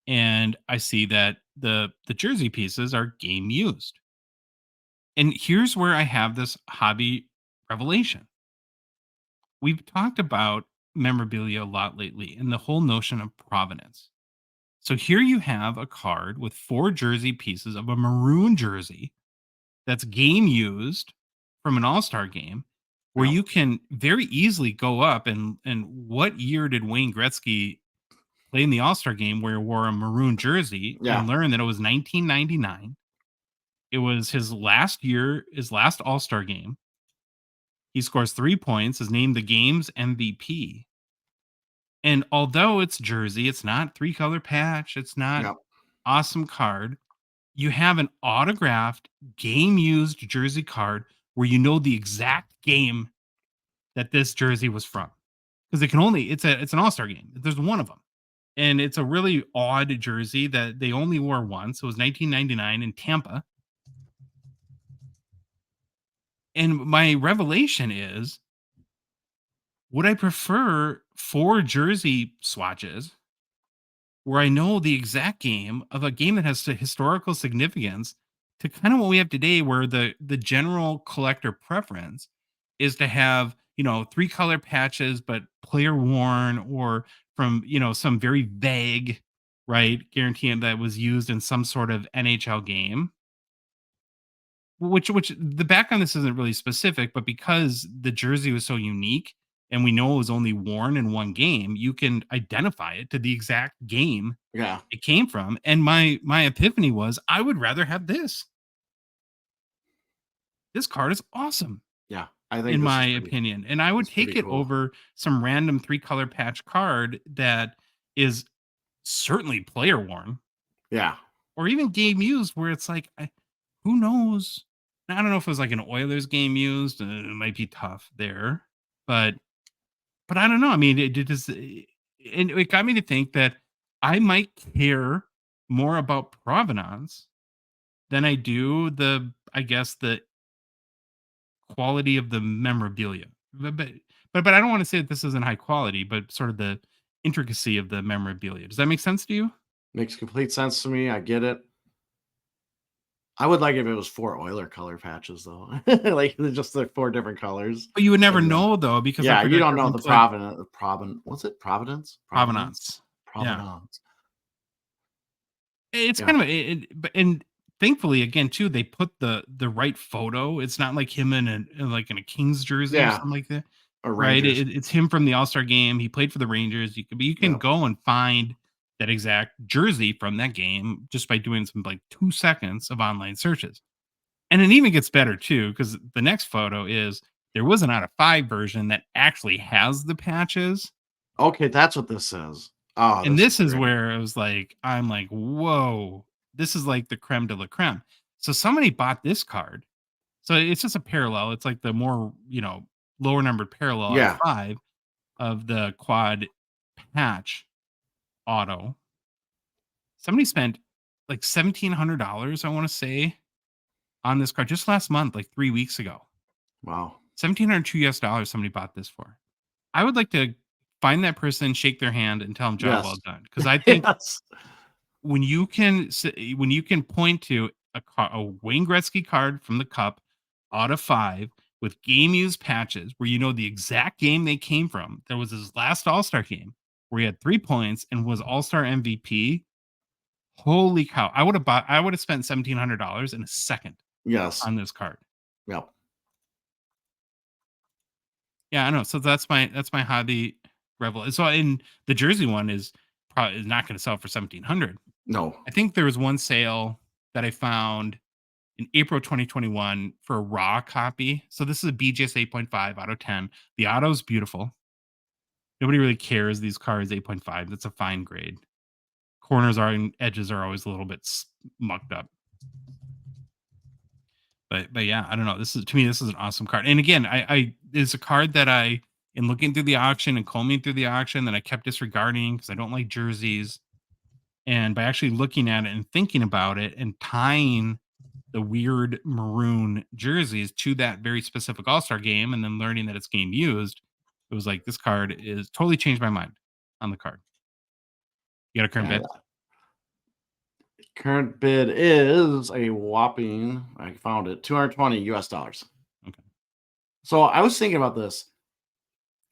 and I see that the jersey pieces are game used. And here's where I have this hobby revelation. We've talked about memorabilia a lot lately and the whole notion of provenance. So here you have a card with 4 jersey pieces of a maroon jersey that's game used from an all-star game where Yep. you can very easily go up and what year did Wayne Gretzky play in the all-star game where he wore a maroon jersey Yeah. and learn that it was 1999. It was his last year, his last all-star game. He scores 3 points, is named the game's MVP. And although it's jersey, it's not 3-color patch, it's not Yep. awesome card. You have an autographed, game used jersey card where you know the exact game that this jersey was from. Because it's an all-star game. There's one of them. And it's a really odd jersey that they only wore once. It was 1999 in Tampa. And my revelation is, would I prefer 4 jersey swatches where I know the exact game of a game that has historical significance to kind of what we have today, where the general collector preference is to have 3-color patches, but player worn or from some very vague, right, guaranteeing that was used in some sort of NHL game. Which the back on this isn't really specific, but because the jersey was so unique and we know it was only worn in one game, you can identify it to the exact game Yeah. it came from. And my epiphany was I would rather have this. This card is awesome, Yeah. I think in this my is opinion. And I would it's pretty take it cool. over some random 3-color patch card that is certainly player worn Yeah. or even game used where it's like, who knows? I don't know if it was like an Oilers game used. It might be tough there, but I don't know. I mean, it just and it got me to think that I might care more about provenance than I do I guess the quality of the memorabilia. But I don't want to say that this isn't high quality, but sort of the intricacy of the memorabilia. Does that make sense to you? Makes complete sense to me. I get it. I would like if it was 4 Oiler color patches though. Like just the 4 different colors. But you would never And then know though, because I yeah, you figure it don't know doesn't the put what's it? Providence? Provenance? provenance. Yeah. Provenance. It's Yeah. kind of and thankfully again too, they put the right photo. It's not like him in a Kings jersey or Yeah. something like that, Or right? Rangers. It's him from the All-Star game. He played for the Rangers. You can Yeah. go and find that exact jersey from that game just by doing some like 2 seconds of online searches. And it even gets better too, because the next photo is there was an out of 5 version that actually has the patches. Okay, that's what this says. Oh, And this is this is great. where it was like, I'm like, whoa, this is like the creme de la creme. So somebody bought this card. So it's just a parallel. It's like the more, lower numbered parallel out of Yeah. 5 of the quad patch auto. Somebody spent like $1,700, I want to say, on this card just last month, like 3 weeks ago. Wow. $1,702 somebody bought this for. I would like to find that person, shake their hand, and tell them job well done. Because I think when you can point to a Wayne Gretzky card from the Cup out of 5 with game used patches where you know the exact game they came from. There was his last All-Star game where he had 3 points and was All-Star MVP. Holy cow. I would have spent $1,700 in a second on this card. Yep. Yeah, I know. So that's my hobby revel. So in the jersey one is probably not going to sell for $1,700. No. I think there was one sale that I found in April 2021 for a raw copy. So this is a BGS 8.5 out of 10. The auto is beautiful. Nobody really cares. These cards 8.5. That's a fine grade. Corners are and edges are always a little bit mucked up. But yeah, I don't know. This is an awesome card. And again, I it's a card that in looking through the auction and combing through the auction that I kept disregarding because I don't like jerseys. And by actually looking at it and thinking about it and tying the weird maroon jerseys to that very specific All-Star game and then learning that it's game used, it was like this card is totally changed my mind on the card. You got a current bid? Current bid is a whopping, I found it, $220. Okay. So I was thinking about this.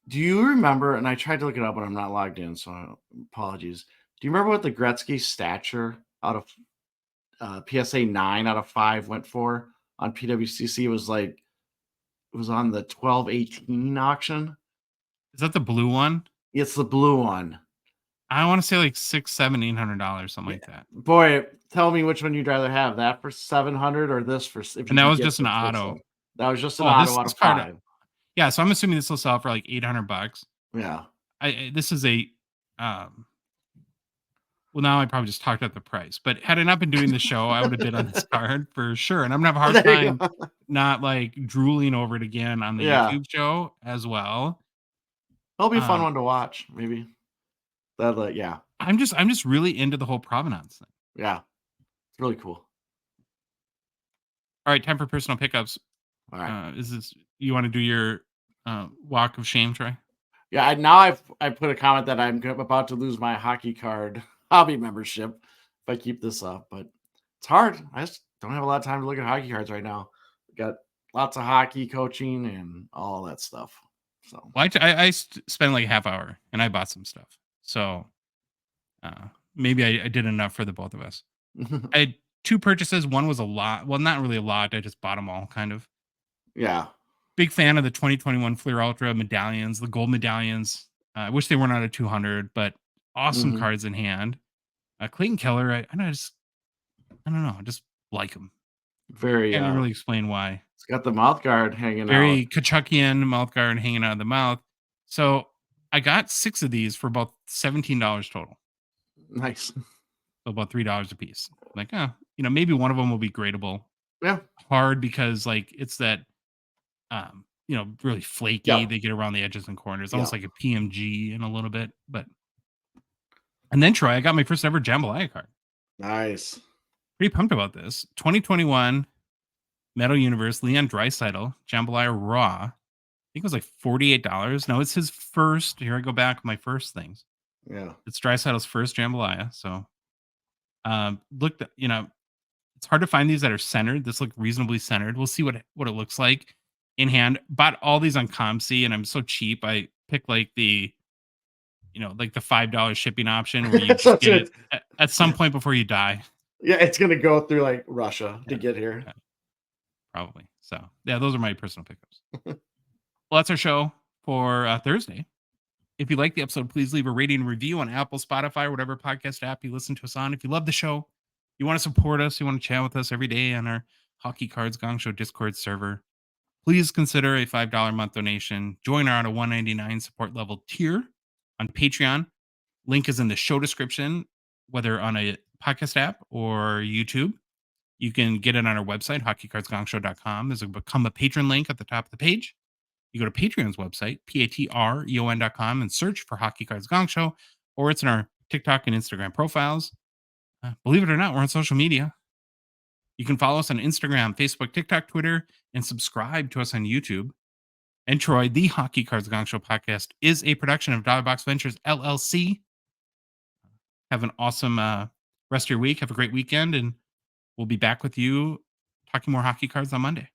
Do you remember, and I tried to look it up, but I'm not logged in, so apologies. Do you remember what the Gretzky stature out of PSA 9 out of 5 went for on PWCC? It was on the 12-18 auction. Is that the blue one? It's the blue one. I want to say like $600, $700, $800, something like that. Boy, tell me which one you'd rather have, that for $700 or this for. And that was just an auto. That was just an auto out of 5. Yeah, so I'm assuming this will sell for like $800. Yeah. This is a well, now I probably just talked about the price, but had I not been doing the show, I would have bid on this card for sure. And I'm gonna have a hard time not like drooling over it again on the YouTube show as well. It'll be a fun one to watch, maybe. Yeah. I'm just really into the whole provenance thing. Yeah. It's really cool. All right, time for personal pickups. All right. Is this you want to do your walk of shame, Troy? Yeah, now I put a comment that I'm about to lose my hockey card hobby membership if I keep this up, but it's hard. I just don't have a lot of time to look at hockey cards right now. Got lots of hockey coaching and all that stuff. So I spent like a half hour and I bought some stuff. So maybe I did enough for the both of us. I had 2 purchases. One was a lot. Well, not really a lot. I just bought them all kind of. Yeah. Big fan of the 2021 Fleer Ultra medallions, the gold medallions. I wish they weren't out of 200, but awesome cards in hand. Clayton Keller, I don't know, I just like him. Very. Can't really explain why. It's got the mouth guard hanging out. Very Kachuckian mouth guard hanging out of the mouth. So I got 6 of these for about $17 total. Nice. So about $3 a piece. Like, maybe one of them will be gradable. Yeah. Hard because like it's that, really flaky. Yep. They get around the edges and corners, almost like a PMG in a little bit. And then Troy, I got my first ever Jambalaya card. Nice. Pretty pumped about this. 2021 Metal Universe Leon Draisaitl Jambalaya Raw. I think it was like $48. Now it's his first. Here I go back my first things. Yeah, it's Draisaitl's first Jambalaya. So, it's hard to find these that are centered. This looked reasonably centered. We'll see what it looks like in hand. Bought all these on ComC, and I'm so cheap. I picked like the $5 shipping option where you just get it at some point before you die. Yeah, it's gonna go through like Russia to get here. Yeah. Probably. So yeah, those are my personal pickups. Well, that's our show for Thursday. If you like the episode, please leave a rating and review on Apple, Spotify, or whatever podcast app you listen to us on. If you love the show, you want to support us, you want to chat with us every day on our Hockey Cards Gongshow Discord server, please consider a $5 a month donation. Join our $199 support level tier on Patreon. Link is in the show description, whether on a podcast app or YouTube. You can get it on our website, hockeycardsgongshow.com. There's a become a patron link at the top of the page. You go to Patreon's website, patreon.com, and search for Hockey Cards Gongshow. or it's in our TikTok and Instagram profiles. Believe it or not, we're on social media. You can follow us on Instagram, Facebook, TikTok, Twitter, and subscribe to us on YouTube. And Troy, the Hockey Cards Gongshow podcast is a production of Dollar Box Ventures LLC. Have an awesome rest of your week. Have a great weekend, and we'll be back with you talking more hockey cards on Monday.